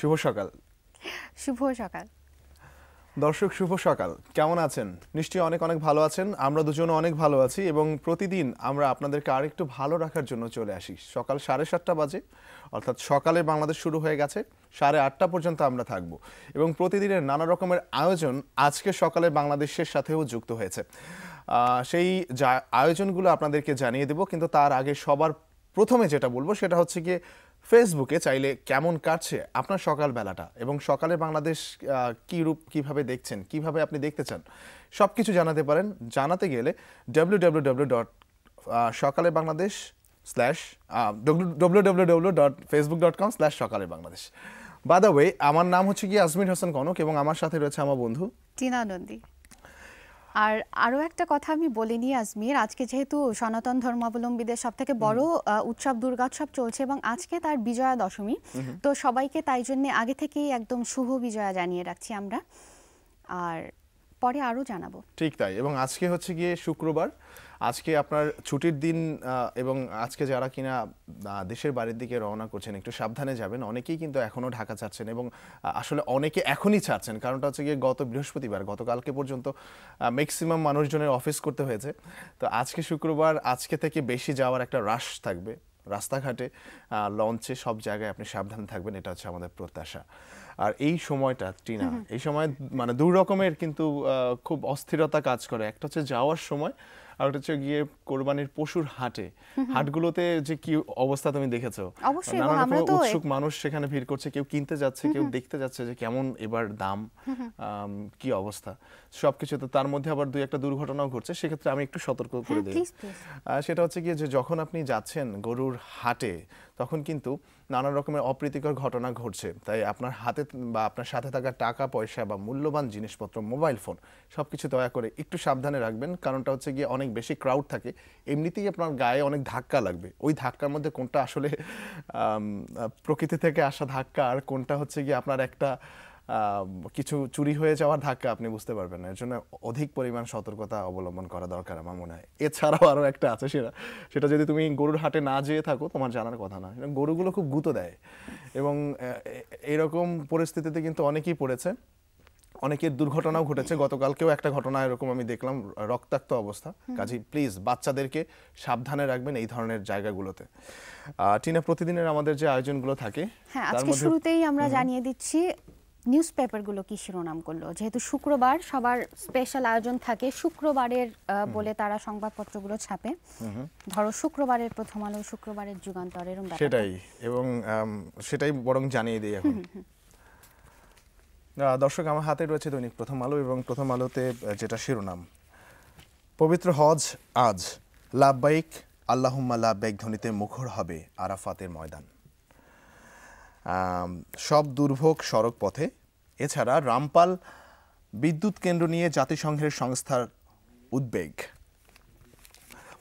শুভ সকাল। শুভ সকাল দর্শক, শুভ সকাল। কেমন আছেন? নিশ্চয়ই অনেক অনেক ভালো আছেন। আমরা দুজনে অনেক ভালো আছি এবং প্রতিদিন আমরা আপনাদেরকে আরেকটু ভালো রাখার জন্য চলে আসি। সকাল 7:30 বাজে, অর্থাৎ সকালে বাংলাদেশ শুরু হয়ে গেছে, 8:30 পর্যন্ত আমরা থাকব এবং প্রতিদিনের নানা রকমের আয়োজন আজকে সকালে বাংলাদেশের সাথেও যুক্ত হয়েছে। সেই আয়োজনগুলো আপনাদেরকে জানিয়ে দেব, কিন্তু তার আগে সবার প্রথমে যেটা বলবো সেটা হচ্ছে গিয়ে ফেসবুকে চাইলে কেমন কাটছে আপনার সকালবেলাটা এবং সকালে বাংলাদেশ কী রূপ কীভাবে দেখছেন, কিভাবে আপনি দেখতে চান, সব কিছু জানাতে পারেন। জানাতে গেলে www.sokaleBangladesh/www.facebook.com/সকালেবাংলাদেশ। বাই দ্য ওয়ে, আমার নাম হচ্ছে কি আজমির হোসেন কনক এবং আমার সাথে রয়েছে আমার বন্ধু টিনা নন্দী। আর আরও একটা কথা আমি বলে নিই আজমির, আজকে যেহেতু সনাতন ধর্মাবলম্বীদের সব থেকে বড় উৎসব দুর্গোৎসব চলছে এবং আজকে তার বিজয়া দশমী, তো সবাইকে তাই জন্য আগে থেকেই একদম শুভ বিজয়া জানিয়ে রাখছি আমরা, আর পরে আরও জানাবো। ঠিক তাই। এবং আজকে হচ্ছে গিয়ে শুক্রবার, আজকে আপনার ছুটির দিন এবং আজকে যারা কিনা দেশের বাড়ির দিকে রওনা করছেন একটু সাবধানে যাবেন। অনেকেই কিন্তু এখনও ঢাকা ছাড়ছেন এবং আসলে অনেকে এখনই ছাড়ছেন, কারণটা হচ্ছে গিয়ে গত বৃহস্পতিবার, গতকালকে পর্যন্ত ম্যাক্সিমাম মানুষজনের অফিস করতে হয়েছে। তো আজকে শুক্রবার, আজকে থেকে বেশি যাওয়ার একটা রাশ থাকবে রাস্তাঘাটে, লঞ্চে, সব জায়গায় আপনি সাবধান থাকবেন, এটা হচ্ছে আমাদের প্রত্যাশা। আর এই সময়টা টিনা, এই সময় মানে দুই রকমের কিন্তু খুব অস্থিরতা কাজ করে। একটা হচ্ছে যাওয়ার সময়, আর একটা হচ্ছে গিয়ে কোরবানির পশুর হাটগুলোতে যে কি অবস্থা তুমি দেখেছো। নানা রকম উৎসুক মানুষ সেখানে ভিড় করছে, কেউ কিনতে যাচ্ছে, কেউ দেখতে যাচ্ছে যে কেমন এবার দাম, কি অবস্থা সবকিছু। তো তার মধ্যে আবার দুই একটা দুর্ঘটনাও ঘটছে, সেক্ষেত্রে আমি একটু সতর্ক করে দিই। সেটা হচ্ছে গিয়ে যে যখন আপনি যাচ্ছেন গরুর হাটে, তখন কিন্তু নানা রকমের অপ্রীতিকর ঘটনা ঘটছে। তাই আপনার হাতে বা আপনার সাথে থাকা টাকা পয়সা বা মূল্যবান জিনিসপত্র, মোবাইল ফোন, সবকিছু দয়া করে একটু সাবধানে রাখবেন। কারণটা হচ্ছে গিয়ে অনেক বেশি ক্রাউড থাকে, এমনিতেই আপনার গায়ে অনেক ধাক্কা লাগবে। ওই ধাক্কার মধ্যে কোনটা আসলে প্রকৃতি থেকে আসা ধাক্কা আর কোনটা হচ্ছে গিয়ে আপনার একটা কিছু চুরি হয়ে যাওয়ার ধাক্কা, আপনি বুঝতে পারবেন না। এর জন্য অধিক পরিমাণ সতর্কতা অবলম্বন করা দরকার আমার মনে হয়। এছাড়াও আরও একটা আছে, সেটা যদি তুমি গরুর হাটে না যেয়ে থাকো তোমার জানার কথা না। গরুগুলো খুব গুঁতো দেয় এবং এরকম পরিস্থিতিতে কিন্তু অনেকেই পড়েছে, অনেকের দুর্ঘটনাও ঘটেছে। গতকালকেও একটা ঘটনা এরকম আমি দেখলাম, রক্তাক্ত অবস্থা। কাজেই প্লিজ বাচ্চাদেরকে সাবধানে রাখবেন এই ধরনের জায়গাগুলোতে। টিনা, প্রতিদিনের আমাদের যে আয়োজনগুলো থাকে, হ্যাঁ, আজকে শুরুতেই আমরা জানিয়ে দিচ্ছি নিউজ পেপারগুলো কি শিরোনাম করলো। যেহেতু শুক্রবার সবার স্পেশাল আয়োজন থাকে, শুক্রবারের বলে তারা সংবাদপত্রগুলো ছাপে। ধরো শুক্রবারের প্রথম আলো, শুক্রবারের যুগান্তর, এরকম সেটাই বরং জানিয়ে দিই এখন। দর্শক, আমার হাতে রয়েছে দৈনিক প্রথম আলো এবং প্রথম আলোতে যেটা শিরোনাম, পবিত্র হজ আজ, লাব্বাইক আল্লাহুম্মা লাব্বাইক ধ্বনিতে মুখর হবে আরাফাতের ময়দান। সব দুর্ভোগ সড়ক পথে। এছাড়া রামপাল বিদ্যুৎ কেন্দ্র নিয়ে জাতিসংঘের সংস্থার উদ্বেগ।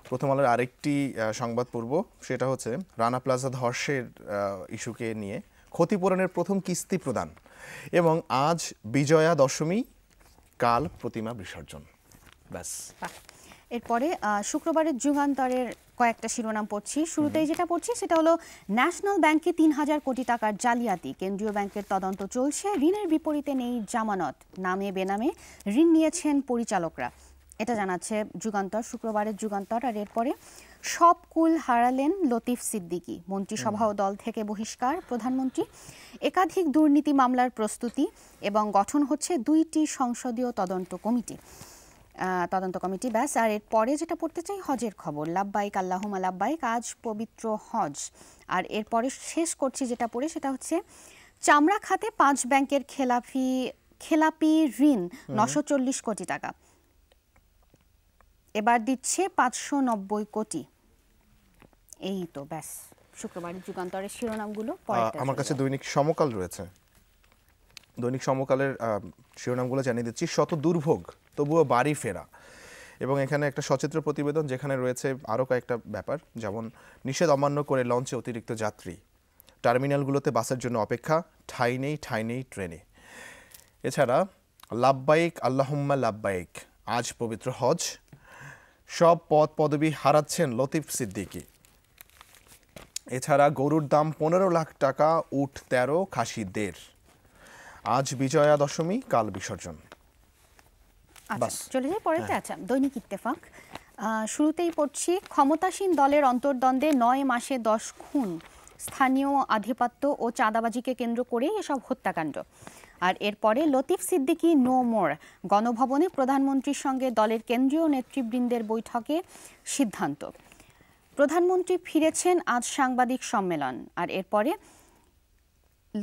প্রথম আলোর আরেকটি সংবাদ পড়ব, সেটা হচ্ছে রানা প্লাজা ধসের ইস্যুকে নিয়ে ক্ষতিপূরণের প্রথম কিস্তি প্রদান এবং আজ বিজয়া দশমী, কাল প্রতিমা বিসর্জন। ব্যাস। এরপরে শুক্রবারের যুগান্তরের কয়েকটা শিরোনাম পড়ছি। শুরুতেই যেটা পড়ছি সেটা হলো ন্যাশনাল ব্যাংকে ৩,০০০ কোটি টাকার জালিয়াতি, কেন্দ্রীয় ব্যাংকের তদন্ত চলছে, ঋণের বিপরীতে নেই জামানত, নামে বেনামে ঋণ নিয়েছেন পরিচালকরা, এটা জানাচ্ছে যুগান্তর, শুক্রবারের যুগান্তর। আর এরপরে সব কুল হারালেন লতিফ সিদ্দিকী, মন্ত্রিসভা ও দল থেকে বহিষ্কার প্রধানমন্ত্রী, একাধিক দুর্নীতি মামলার প্রস্তুতি এবং গঠন হচ্ছে 2টি সংসদীয় তদন্ত কমিটি। ব্যাস। আর এরপরে যেটা পড়তে চাই হজের খবর, লাব্বাইক আল্লাহুম্মা লাব্বাইক, আজ পবিত্র হজ। আর এরপরে শেষ করছি যেটা পড়ে, সেটা হচ্ছে চামড়া খাতে 5 ব্যাংকের খেলাপি ঋণ 940 কোটি টাকা, এবার দিচ্ছে 590 কোটি। এই তো ব্যাস শুক্রবারের যুগান্তরের শিরোনামগুলো। আমার কাছে দৈনিক সমকাল রয়েছে, দৈনিক সমকালের শিরোনামগুলো জানিয়ে দিচ্ছি। শত দুর্ভোগ তবুও বাড়ি ফেরা, এবং এখানে একটা সচিত্র প্রতিবেদন যেখানে রয়েছে আরও কয়েকটা ব্যাপার, যেমন নিষেধ অমান্য করে লঞ্চে অতিরিক্ত যাত্রী, টার্মিনালগুলোতে বাসের জন্য অপেক্ষা, ঠাঁই নেই ট্রেনে। এছাড়া লাব্বাইক আল্লাহুম্মা লাব্বাইক, আজ পবিত্র হজ, সব পদ পদবি হারাচ্ছেন লতিফ সিদ্দিকী। এছাড়া গরুর দাম 15 লাখ টাকা, উট 13, খাসি 1.5। আজ বিজয়া দশমী, কাল বিসর্জন। আচ্ছা, চলে যাই পরেতে। আচ্ছা, দৈনিক ইত্তেফাক শুরুতেই পড়ছি, ক্ষমতাসীন দলের অন্তর্দ্বন্দ্বে 9 মাসে 10 খুন, স্থানীয় আধিপত্য ও চাঁদাবাজিকে কেন্দ্র করেই এসব হত্যাকাণ্ড। আর এরপরে লতিফ সিদ্দিকী নো মোর, গণভবনে প্রধানমন্ত্রীর সঙ্গে দলের কেন্দ্রীয় নেতৃবৃন্দের বৈঠকে সিদ্ধান্ত। প্রধানমন্ত্রী ফিরেছেন, আজ সাংবাদিক সম্মেলন। আর এরপরে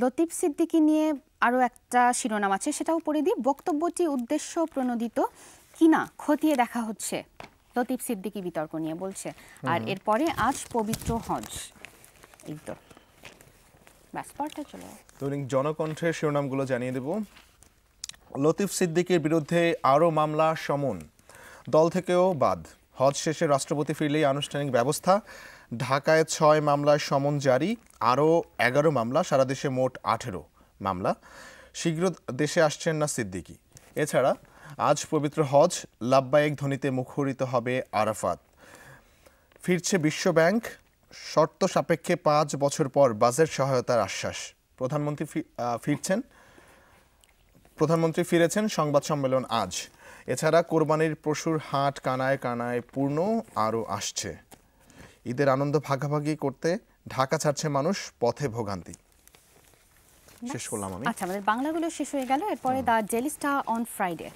লতিফ সিদ্দিকী নিয়ে আরও একটা শিরোনাম আছে, সেটাও পড়ে দিই। বক্তব্যটি উদ্দেশ্য প্রণোদিত কিনা খতিয়ে দেখা হচ্ছে, লতিফ সিদ্দিকী বিতর্ক নিয়ে বলছে। আর এরপরে আজ পবিত্র হজ। এই তো ব্যাস, পরটা চলে। দৈনিক জনকণ্ঠের শিরোনামগুলো জানিয়ে দেব। লতিফ সিদ্দিকীর বিরুদ্ধে আরও মামলা, সমন, দল থেকেও বাদ। হজ শেষে রাষ্ট্রপতি ফিরলেই আনুষ্ঠানিক ব্যবস্থা। ঢাকায় 6 মামলায় সমন জারি, আরও 11 মামলা, সারা দেশে মোট 18 মামলা। শীঘ্র দেশে আসছেন না সিদ্দিকী। এছাড়া আজ পবিত্র হজ, লাব্বায়েক ধ্বনিতে মুখরিত হবে আরাফাত। ফিরছে বিশ্বব্যাংক, শর্ত সাপেক্ষে 5 বছর পর বাজেট সহায়তার আশ্বাস। প্রধানমন্ত্রী ফিরেছেন, সংবাদ সম্মেলন আজ। এছাড়া কোরবানির পশুর হাট কানায় কানায় পূর্ণ, আরও আসছে। ঈদের আনন্দ ভাগাভাগি করতে ঢাকা ছাড়ছে মানুষ, পথে ভোগান্তি। শেষ করলাম আমি। আচ্ছা, আমাদের বাংলাগুলো শেষ হয়ে গেল। এরপরে the Daily Star on Friday,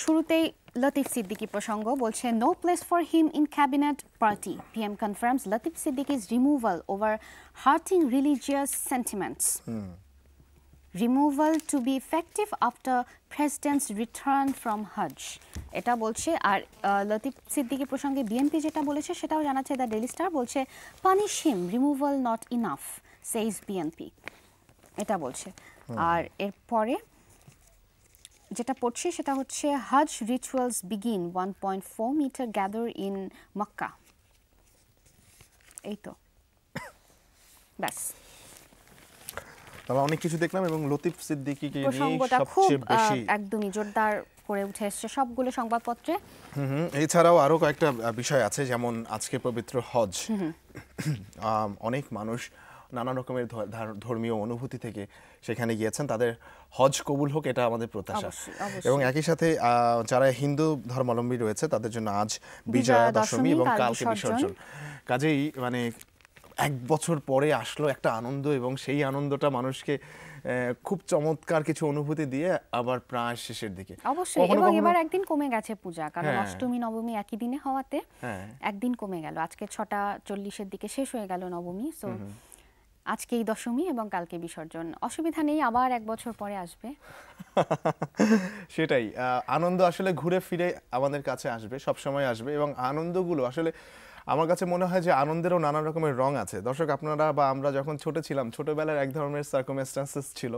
শুরুতেই লতিফ সিদ্দিকী প্রসঙ্গ, বলছে no place for him in cabinet party, PM confirms Latif সিদ্দিকী's removal over hurting religious sentiments. Removal to be effective after president's return from Hajj, এটা বলছে। আর লতিফ সিদ্দিকী প্রসঙ্গে বিএনপি যেটা বলেছে সেটাও জানাচ্ছে দ্য ডেইলি স্টার, বলছে punish him, removal not enough, says BNP, এটা বলছে। আর এরপরে যেটা পড়ছি সেটা হচ্ছে হজ রিচুয়ালস বিগিন, 1.4 মিটার গ্যাদার ইন মক্কা। এই তো ব্যাস, তবে অনেক কিছু দেখলাম এবং লতিফ সিদ্দিকীকে নিয়ে প্রসঙ্গটা খুব সবচেয়ে বেশি একদমই জোরদার করে উঠে এসেছে সবগুলো সংবাদপত্রে। এছাড়াও আরও কয়েকটা বিষয় আছে, যেমন আজকে পবিত্র হজ। অনেক মানুষ নানা রকমের ধর্মীয় অনুভূতি থেকে সেখানে গিয়েছেন, তাদের হজ কবুল হোক, এটা আমাদের প্রত্যাশা। এবং একই সাথে যারা হিন্দু ধর্মাবলম্বী রয়েছে তাদের জন্য আজ বিজয়া দশমী এবং কালকে বিসর্জন। কাজেই মানে 1 বছর পরে আসলো একটা আনন্দ, এবং সেই আনন্দটা মানুষকে খুব চমৎকার কিছু অনুভূতি দিয়ে আবার প্রায় শেষের দিকে। অবশ্যই, এবং এবার একদিন কমে গেছে পূজা, কারণ অষ্টমী নবমী একই দিনে হওয়াতে একদিন কমে গেল। আজকে 6:40-এর দিকে শেষ হয়ে গেল নবমী, সো আজকেই দশমী এবং কালকে বিসর্জন। অসুবিধা নেই, আবার 1 বছর পরে আসবে। সেটাই, আনন্দ আসলে ঘুরে ফিরে আমাদের কাছে আসবে, সব সময় আসবে। এবং আনন্দগুলো আসলে আমার কাছে মনে হয় যে আনন্দেরও নানা রকমের রং আছে। দর্শক, আপনারা বা আমরা যখন ছোট ছিলাম, ছোটবেলার এক ধরনের সার্কামস্ট্যান্সেস ছিল,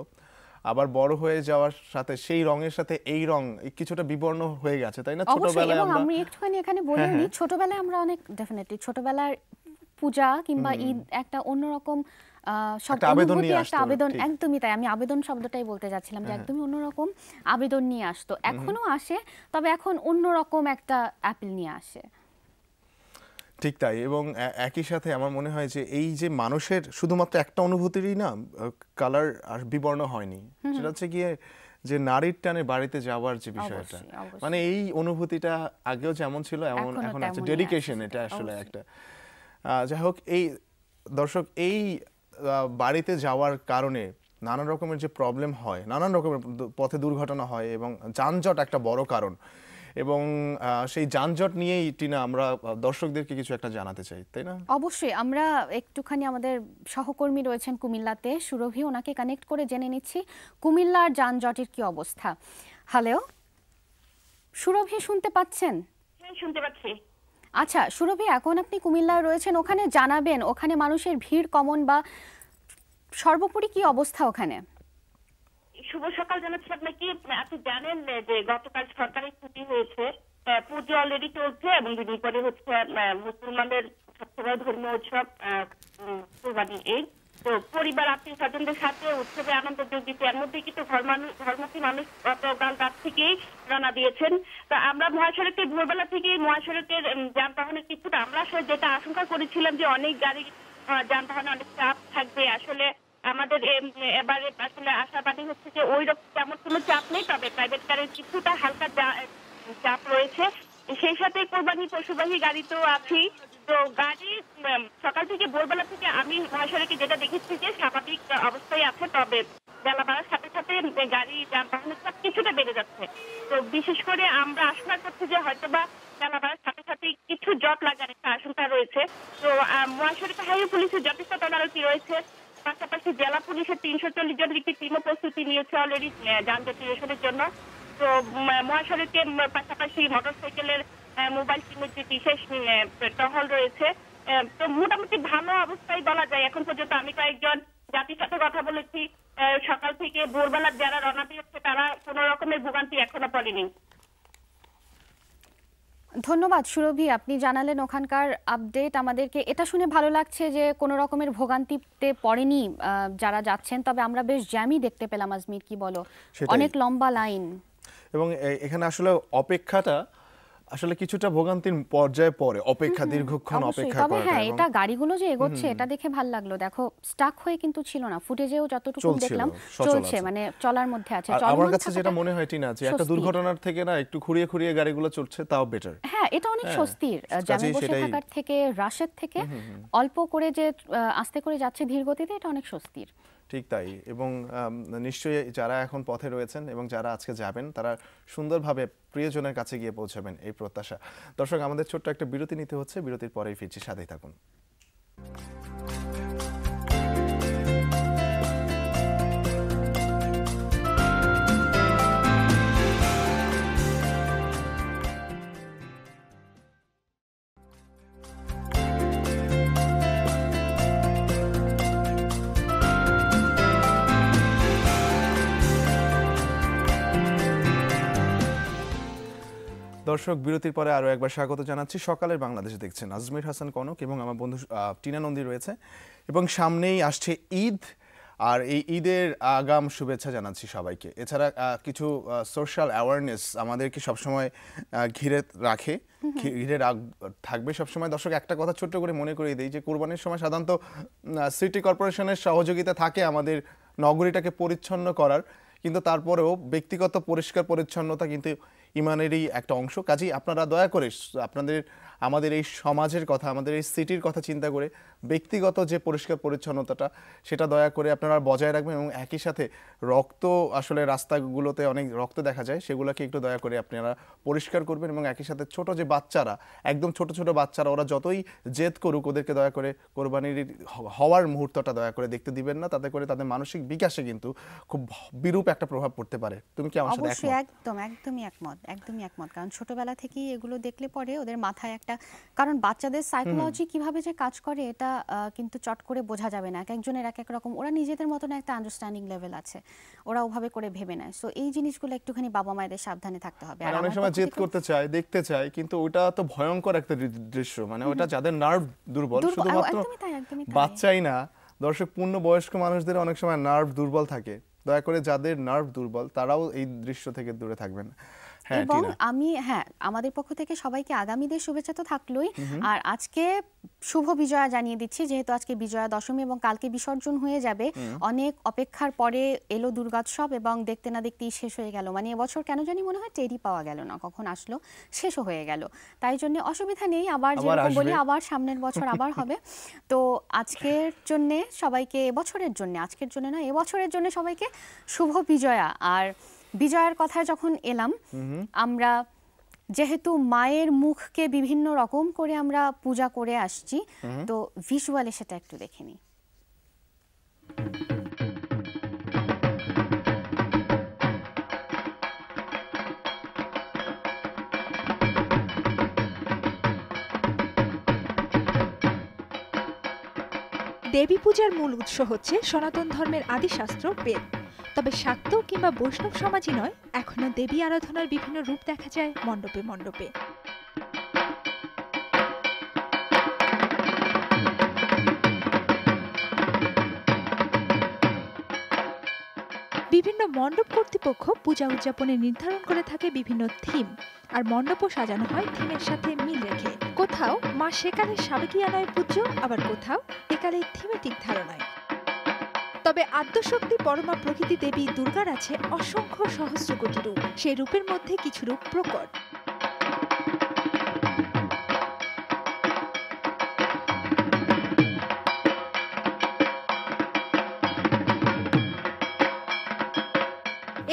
আবার বড় হয়ে যাওয়ার সাথে সেই রঙের সাথে এই রং কিছুটা বিবর্ণ হয়ে গেছে, তাই না? ছোটবেলায় আমি একটুখানি এখানে বলে নিই, ছোটবেলায় আমরা অনেক ডেফিনেটলি ছোটবেলার পূজা কিংবা ঈদ একটা অন্যরকম সব অনুভূতি, একটা আবেদন, একদমই তাই। আমি আবেদন শব্দটাই বলতে যাচ্ছিলাম, যে একদমই অন্যরকম আবেদন নিয়ে আসতো। এখনো আসে, তবে এখন অন্যরকম একটা অ্যাপিল নিয়ে আসে। ঠিক তাই। এবং একই সাথে আমার মনে হয় যে এই যে মানুষের শুধুমাত্র একটা অনুভূতিরই না কালার আর বিবর্ণ হয়নি, সেটা হচ্ছে গিয়ে যে নারীর টানে বাড়িতে যাওয়ার যে বিষয়টা, মানে এই অনুভূতিটা আগেও যেমন ছিল এমন এখন আছে, ডেডিকেশন, এটা আসলে একটা। যাই হোক, এই দর্শক, এই বাড়িতে যাওয়ার কারণে নানা রকমের যে প্রবলেম হয়, নানান রকমের পথে দুর্ঘটনা হয়, এবং যানজট একটা বড় কারণ। এবং সেই যানজট নিয়েই টিনা আমরা দর্শকদেরকে কিছু একটা জানাতে চাই, তাই না? অবশ্যই, আমরা একটুখানি আমাদের সহকর্মী রয়েছেন কুমিল্লাতে, সুরভি, ওনাকে কানেক্ট করে জেনে নিচ্ছি কুমিল্লার যানজটের কি অবস্থা। হ্যালো সুরভি, শুনতে পাচ্ছেন? হ্যাঁ, শুনতে পাচ্ছি। আচ্ছা সুরভি, এখন আপনি কুমিল্লায় রয়েছেন, ওখানে জানাবেন ওখানে মানুষের ভিড় কমন বা সর্বোপরি কি অবস্থা ওখানে? শুভ সকাল জানাচ্ছি আপনাকে। আপনি জানেন যে গতকাল সরকারি ছুটি হয়েছে, পুজো অলরেডি চলছে, এবং দুদিন পরে হচ্ছে মুসলমানদের সবচেয়ে বড় ধর্মীয় উৎসব কুরবানি ঈদ। তো পরিবার আত্মীয় স্বজনদের সাথে উৎসবে আনন্দ যোগ দিতে, এর মধ্যে কিন্তু ধর্মী মানুষ গতকাল রাত থেকেই রওনা দিয়েছেন। তো আমরা মহাসড়কে ভোরবেলা থেকেই মহাসড়কের যানবাহনের কিছুটা আমরা যেটা আশঙ্কা করেছিলাম যে অনেক গাড়ি যানবাহনে অনেক চাপ থাকবে। আসলে আমাদের এবারে আসলে আশাবাদী হচ্ছে যে ওই রকম তেমন কোনো চাপ নেই, তবে প্রাইভেট কারের কিছুটা হালকা চাপ রয়েছে। সেই সাথে কোরবানি পশুবাহী গাড়ি তো আছেই। তো গাড়ি সকাল থেকে ভোরবেলা থেকে আমি মহাসড়কে যেটা দেখেছি যে স্বাভাবিক অবস্থায় আছে, তবে বেলা বাড়ার সাথে সাথে গাড়ি যানবাহনের চাপ কিছুটা বেড়ে যাচ্ছে। তো বিশেষ করে আমরা আশঙ্কা করছি যে হয়তোবা বেলা বাড়ার সাথে সাথে কিছু জট লাগার একটা আশঙ্কা রয়েছে। তো মহাসড়কে হাইওয়ে পুলিশের যথেষ্ট তদারকি রয়েছে। পাশাপাশি জেলা পুলিশের ৩৪০ জনের একটি টিমও প্রস্তুতি নিয়েছে অলরেডি যানজট নিরসনের জন্য। তো মহাসড়কের পাশাপাশি মোটরসাইকেলের মোবাইল টিমের যে বিশেষ টহল রয়েছে। তো মোটামুটি ভালো অবস্থায় বলা যায় এখন পর্যন্ত। আমি কয়েকজন যাত্রীর সাথে কথা বলেছি, সকাল থেকে ভোরবেলা যারা রওনা দিয়েছে তারা কোনো রকমের ভোগান্তি এখনো পড়েনি। ধন্যবাদ সুরভি, আপনি জানালেন ওখানকার আপডেট আমাদেরকে। এটা শুনে ভালো লাগছে যে কোনো রকমের ভোগান্তিতে পড়েনি যারা যাচ্ছেন। তবে আমরা বেশ জ্যামই দেখতে পেলাম। আজমির, কি বলো? অনেক লম্বা লাইন, এবং এখানে আসলে অপেক্ষাটা আসলে কিছুটা ভোগান্তির পর্যায়ে পড়ে, অপেক্ষা দীর্ঘক্ষণ অপেক্ষা তবে করাটা। হ্যাঁ, এটা গাড়িগুলো যে এগোচ্ছে এটা দেখে ভালো লাগলো। দেখো, স্টাক হয়ে কিন্তু ছিল না, ফুটেজেও যতটুকু দেখলাম চলছে, মানে চলার মধ্যে আছে। আমার কাছে যেটা মনে হয় টিনা, যে একটা দুর্ঘটনার থেকে না একটু খুঁড়িয়ে খুঁড়িয়ে গাড়িগুলো চলছে, তাও বেটার। হ্যাঁ, এটা অনেক স্বস্তির। জ্যামে বসে থাকার থেকে, রাশের থেকে অল্প করে যে আস্তে করে যাচ্ছে ধীর গতিতে, এটা অনেক স্বস্তির। ঠিক তাই। এবং নিশ্চয়ই যারা এখন পথে রয়েছেন এবং যারা আজকে যাবেন তারা সুন্দরভাবে প্রিয়জনের কাছে গিয়ে পৌঁছাবেন, এই প্রত্যাশা। দর্শক, আমাদের ছোট্ট একটা বিরতি নিতে হচ্ছে, বিরতির পরেই ফিরছি, সাথেই থাকুন। দর্শক, বিরতির পরে আরও একবার স্বাগত জানাচ্ছি। সকালের বাংলাদেশে দেখছেন আজমির হাসান কনক এবং আমার বন্ধু টিনা নন্দী রয়েছে। এবং সামনেই আসছে ঈদ, আর এই ঈদের আগাম শুভেচ্ছা জানাচ্ছি সবাইকে। এছাড়া কিছু সোশ্যাল অ্যাওয়ারনেস আমাদেরকে সবসময় ঘিরে রাখে, ঘিরে থাকবে সবসময়। দর্শক, একটা কথা ছোট্ট করে মনে করিয়ে দিই যে কোরবানির সময় সাধারণত সিটি কর্পোরেশনের সহযোগিতা থাকে আমাদের নগরীটাকে পরিচ্ছন্ন করার, কিন্তু তারপরেও ব্যক্তিগত পরিষ্কার পরিচ্ছন্নতা কিন্তু ইমানেরই একটা অংশ। কাজেই আপনারা দয়া করে আমাদের এই সমাজের কথা, আমাদের এই সিটির কথা চিন্তা করে ব্যক্তিগত যে পরিষ্কার পরিচ্ছন্নতাটা, সেটা দয়া করে আপনারা বজায় রাখবেন। এবং একই সাথে রক্ত, আসলে রাস্তাগুলোতে অনেক রক্ত দেখা যায়, সেগুলোকে একটু দয়া করে আপনারা পরিষ্কার করবেন। এবং একই সাথে ছোট যে বাচ্চারা, একদম ছোট ছোট বাচ্চারা, ওরা যতই জেদ করুক, ওদেরকে দয়া করে কোরবানির হওয়ার মুহূর্তটা দয়া করে দেখতে দিবেন না। তাতে করে তাদের মানসিক বিকাশে কিন্তু খুব বিরূপ একটা প্রভাব পড়তে পারে। তুমি কি আমার সাথে একমত? অবশ্যই, একদমই একমত। কারণ ছোটবেলা থেকেই এগুলো দেখলে পরে ওদের মাথায় একটা, কারণ বাচ্চাদের সাইকোলজি কিভাবে যে কাজ করে এটা কিন্তু চট করে বোঝা যাবে না। এক একজনের এক এক রকম, ওরা নিজেদের মতন একটা আন্ডারস্ট্যান্ডিং লেভেল আছে, ওরা ওভাবে করে ভেবে নেয়। সো এই জিনিসগুলো একটুখানি বাবা মায়েদের সাবধানে থাকতে হবে। আর অনেক সময় জেদ করতে চায়, দেখতে চায়, কিন্তু ওটা তো ভয়ঙ্কর একটা দৃশ্য। মানে ওটা যাদের নার্ভ দুর্বল, শুধুমাত্র বাচ্চাই না দর্শক, পূর্ণ বয়স্ক মানুষদের অনেক সময় নার্ভ দুর্বল থাকে। দয়া করে যাদের নার্ভ দুর্বল তারাও এই দৃশ্য থেকে দূরে থাকবেন। এবং আমি আমাদের পক্ষ থেকে সবাইকে আগামী দিনের শুভেচ্ছা তো থাকলোই, আর আজকে শুভ বিজয়া জানিয়ে দিচ্ছি। যেহেতু আজকে বিজয়া দশমী এবং কালকে বিসর্জন হয়ে যাবে, অনেক অপেক্ষার পরে এলো দুর্গোৎসব এবং দেখতে না দেখতেই শেষ হয়ে গেল। মানে এবছর কেন জানি মনে হয় টেরই পাওয়া গেল না, কখন আসলো শেষও হয়ে গেল। তাই জন্য অসুবিধা নেই, আবার যেরকম বলি আবার সামনের বছর আবার হবে। তো আজকের জন্য সবাইকে, এবছরের জন্য, আজকের জন্য না এবছরের জন্য সবাইকে শুভ বিজয়া। আর বিজয়ার কথায় যখন এলাম, আমরা যেহেতু মায়ের মুখকে বিভিন্ন রকম করে আমরা পূজা করে আসছি, তো ভিজুয়ালে সেটা একটু দেখে নিই। দেবী পূজার মূল উৎস হচ্ছে সনাতন ধর্মের আদিশাস্ত্র বেদ। তবে শাক্ত কিংবা বৈষ্ণব সমাজই নয়, এখনো দেবী আরাধনার বিভিন্ন রূপ দেখা যায় মণ্ডপে মণ্ডপে। বিভিন্ন মণ্ডপ কর্তৃপক্ষ পূজা উদযাপনে নির্ধারণ করে থাকে বিভিন্ন থিম, আর মণ্ডপও সাজানো হয় থিমের সাথে মিল রেখে। কোথাও মা সেকালের সাবেকিয়ানায় পূজ্য, আবার কোথাও একালের থিমেটিক ধারণায়। তবে আদ্যশক্তি পরমা প্রকৃতি দেবী দুর্গার আছে অসংখ্য সহস্র কোটি রূপ। সেই রূপের মধ্যে কিছু রূপ প্রকট।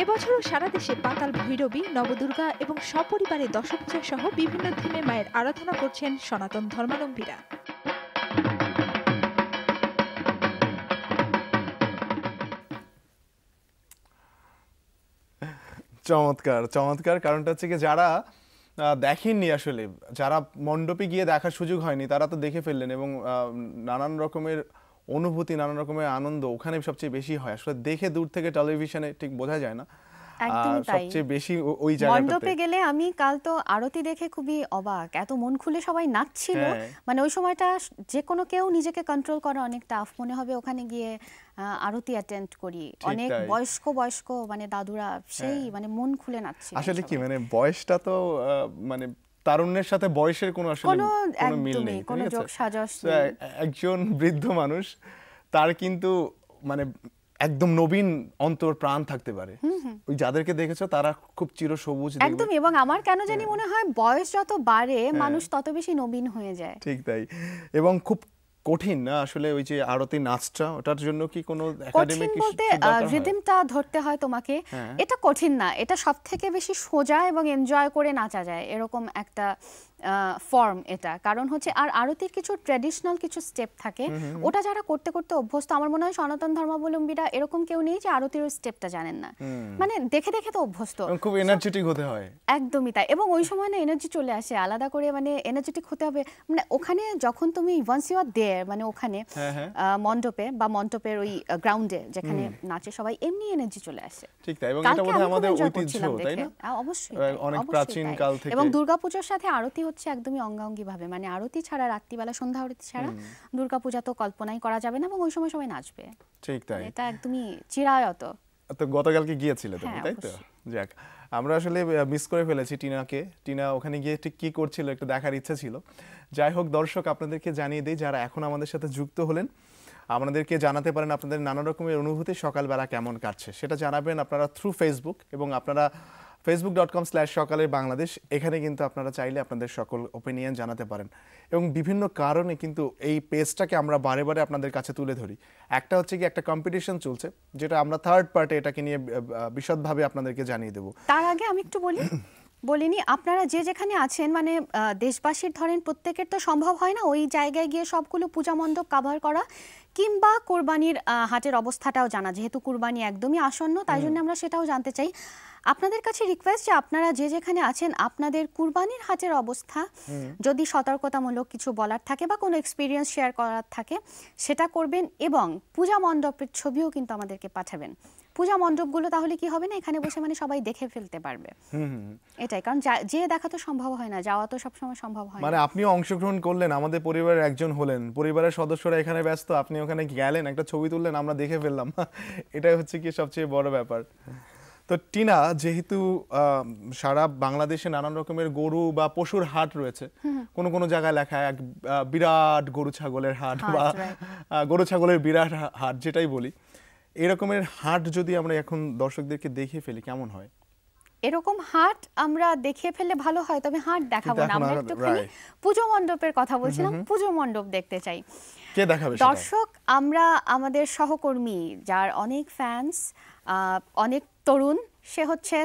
এবছরও সারা দেশে পাতাল ভৈরবী, নবদুর্গা এবং সপরিবারে দশভূজা সহ বিভিন্ন থিমে মায়ের আরাধনা করছেন সনাতন ধর্মাবলম্বীরা। চমৎকার চমৎকার। কারণটা হচ্ছে কি, যারা দেখেননি আসলে, যারা মণ্ডপে গিয়ে দেখার সুযোগ হয়নি, তারা তো দেখে ফেললেন এবং নানান রকমের অনুভূতি, নানান রকমের আনন্দ ওখানে সবচেয়ে বেশি হয়। আসলে দেখে দূর থেকে টেলিভিশনে ঠিক বোঝা যায় না, সবচেয়ে বেশি ওই জায়গাটাতে। মণ্ডপে গেলে আমি কাল তো আরতি দেখে খুবই অবাক, এত মন খুলে সবাই নাচছিল। মানে ওই সময়টা যে কোনো কেউ নিজেকে কন্ট্রোল করা অনেক টাফ মনে হবে। ওখানে গিয়ে আরতি অ্যাটেন্ড করি, অনেক বয়স্ক মানে দাদুরা সেই মানে মন খুলে নাচছিল। আসলে কি মানে বয়সটা তো মানে তারুণ্যের সাথে বয়সের কোনো আসলে কোনো মিল নেই, কোনো যোগ সাজস। একজন বৃদ্ধ মানুষ, তার কিন্তু মানে একদম নবীন অন্তর প্রাণ থাকতে পারে। ওই যাদেরকে দেখেছো তারা খুব চিরসবুজ একদম। এবং আমার কেন জানি মনে হয় বয়স যত বাড়ে মানুষ তত বেশি নবীন হয়ে যায়। ঠিক তাই। এবং খুব কঠিন না আসলে ওই যে আরতি নাচটা, ওটার জন্য কি কোনো একাডেমিক কিছু দরকার হয়? রিদমটা ধরতে হয় তোমাকে, এটা কঠিন না, এটা সবথেকে বেশি সোজা এবং এনজয় করে নাচা যায় এরকম একটা ফর্ম এটা। কারণ হচ্ছে আর আরতির কিছু ট্র্যাডিশনাল কিছু স্টেপ থাকে, ওটা যারা করতে করতে অভ্যস্ত। আমার মনে হয় সনাতন ধর্মাবলম্বীরা এরকম কেউ নেই যে আরতির স্টেপটা জানেন না, মানে দেখে দেখে তো অভ্যস্ত। খুব এনার্জেটিক হতে হয়। একদমই তাই। এবং ওই সময় না এনার্জি চলে আসে আলাদা করে, মানে এনার্জেটিক হতে হবে। মানে ওখানে যখন তুমি ওয়ান্স ইউ আর দেয়ার, মানে ওখানে মণ্ডপে বা মণ্ডপের ওই গ্রাউন্ডে যেখানে নাচে সবাই, এমনি এনার্জি চলে আসে। ঠিক তাই। এবং এটা বোধহয় আমাদের ঐতিহ্য, তাই না? অবশ্যই, অনেক প্রাচীন কাল থেকে। এবং দুর্গাপূজার সাথে আরতি হচ্ছে একদমই অঙ্গাঙ্গি ভাবে, মানে আরতি ছাড়া, রাত্রিবেলা সন্ধ্যা আরতি ছাড়া দুর্গাপূজা তো কল্পনাই করা যাবে না। এবং ওই সময় সবাই নাচবে, ঠিক তাই। এটা একদমই চিরায়ত। তো গতকালকে গিয়েছিলে তুমি, তাই তো? যাক, আমরা আসলে মিস করে ফেলেছি টিনাকে। টিনা ওখানে গিয়ে ঠিক কি করছিল একটু দেখার ইচ্ছা ছিল। যাই হোক দর্শক, আপনাদেরকে জানিয়ে দিই, যারা এখন আমাদের সাথে যুক্ত হলেন, আপনাদেরকে জানাতে পারেন আপনাদের নানা রকমের অনুভূতি সকালবেলা কেমন কাটছে, সেটা জানাবেন আপনারা থ্রু ফেসবুক। এবং আপনারা facebook.com/সকালের বাংলাদেশ, এখানে কিন্তু আপনারা চাইলে আপনাদের সকল ওপিনিয়ন জানাতে পারেন। এবং বিভিন্ন কারণে কিন্তু এই পেজটাকে আমরা বারে বারে আপনাদের কাছে তুলে ধরি। একটা হচ্ছে কি, একটা কম্পিটিশন চলছে, যেটা আমরা থার্ড পার্টে এটাকে নিয়ে বিশদভাবে আপনাদেরকে জানিয়ে দেবো। তার আগে আমি একটু বলিনি, আপনারা যে যেখানে আছেন, মানে দেশবাসীর ধরেন প্রত্যেকের তো সম্ভব হয় না ওই জায়গায় গিয়ে সবগুলো পূজা মণ্ডপ কভার করা, কিংবা কোরবানির হাটের অবস্থাটাও জানা। যেহেতু কোরবানি একদমই আসন্ন, তাই জন্য আমরা সেটাও জানতে চাই। আপনাদের কাছে রিকোয়েস্ট যে আপনারা যে যেখানে আছেন, আপনাদের কুরবানির হাটের অবস্থা যদি সতর্কতামূলক কিছু বলার থাকে বা কোনো এক্সপিরিয়েন্স শেয়ার করার থাকে সেটা করবেন। এবং পূজা মণ্ডপের ছবিও কিন্তু আমাদেরকে পাঠাবেন। পূজা মণ্ডপগুলো তাহলে কি হবে না, এখানে বসে মানে সবাই দেখে ফেলতে পারবে। এটাই কারণ, যে দেখা তো সম্ভব হয় না, যাওয়া তো সবসময় সম্ভব হয় না। মানে আপনিও অংশগ্রহণ করলেন, আমাদের পরিবারের একজন হলেন, পরিবারের সদস্যরা এখানে ব্যস্ত, আপনি ওখানে গেলেন, একটা ছবি তুললেন, আমরা দেখে ফেললাম। এটাই হচ্ছে কি সবচেয়ে বড় ব্যাপার। তো টিনা, যেহেতু সারা বাংলাদেশে নানান রকমের গরু বা পশুর হাট রয়েছে, কোনো কোনো জায়গায় লেখা এক বিরাট গরু ছাগলের হাট বা গরু ছাগলের বিরাট হাট, যেটাই বলি, এরকমের হাট যদি আমরা এখন দর্শকদেরকে দেখিয়ে ফেলি কেমন হয়? এরকম হাট আমরা দেখিয়ে ফেললে ভালো হয়, তবে হাট দেখাবো না, আমরা একটুখানি পুজো মণ্ডপের কথা বলছিলাম। পুজো মণ্ডপ দেখতে চাই। কে দেখাবে দর্শক? আমরা আমাদের সহকর্মী, যার অনেক ফ্যান্স, অনেক তরুণ, সে হচ্ছে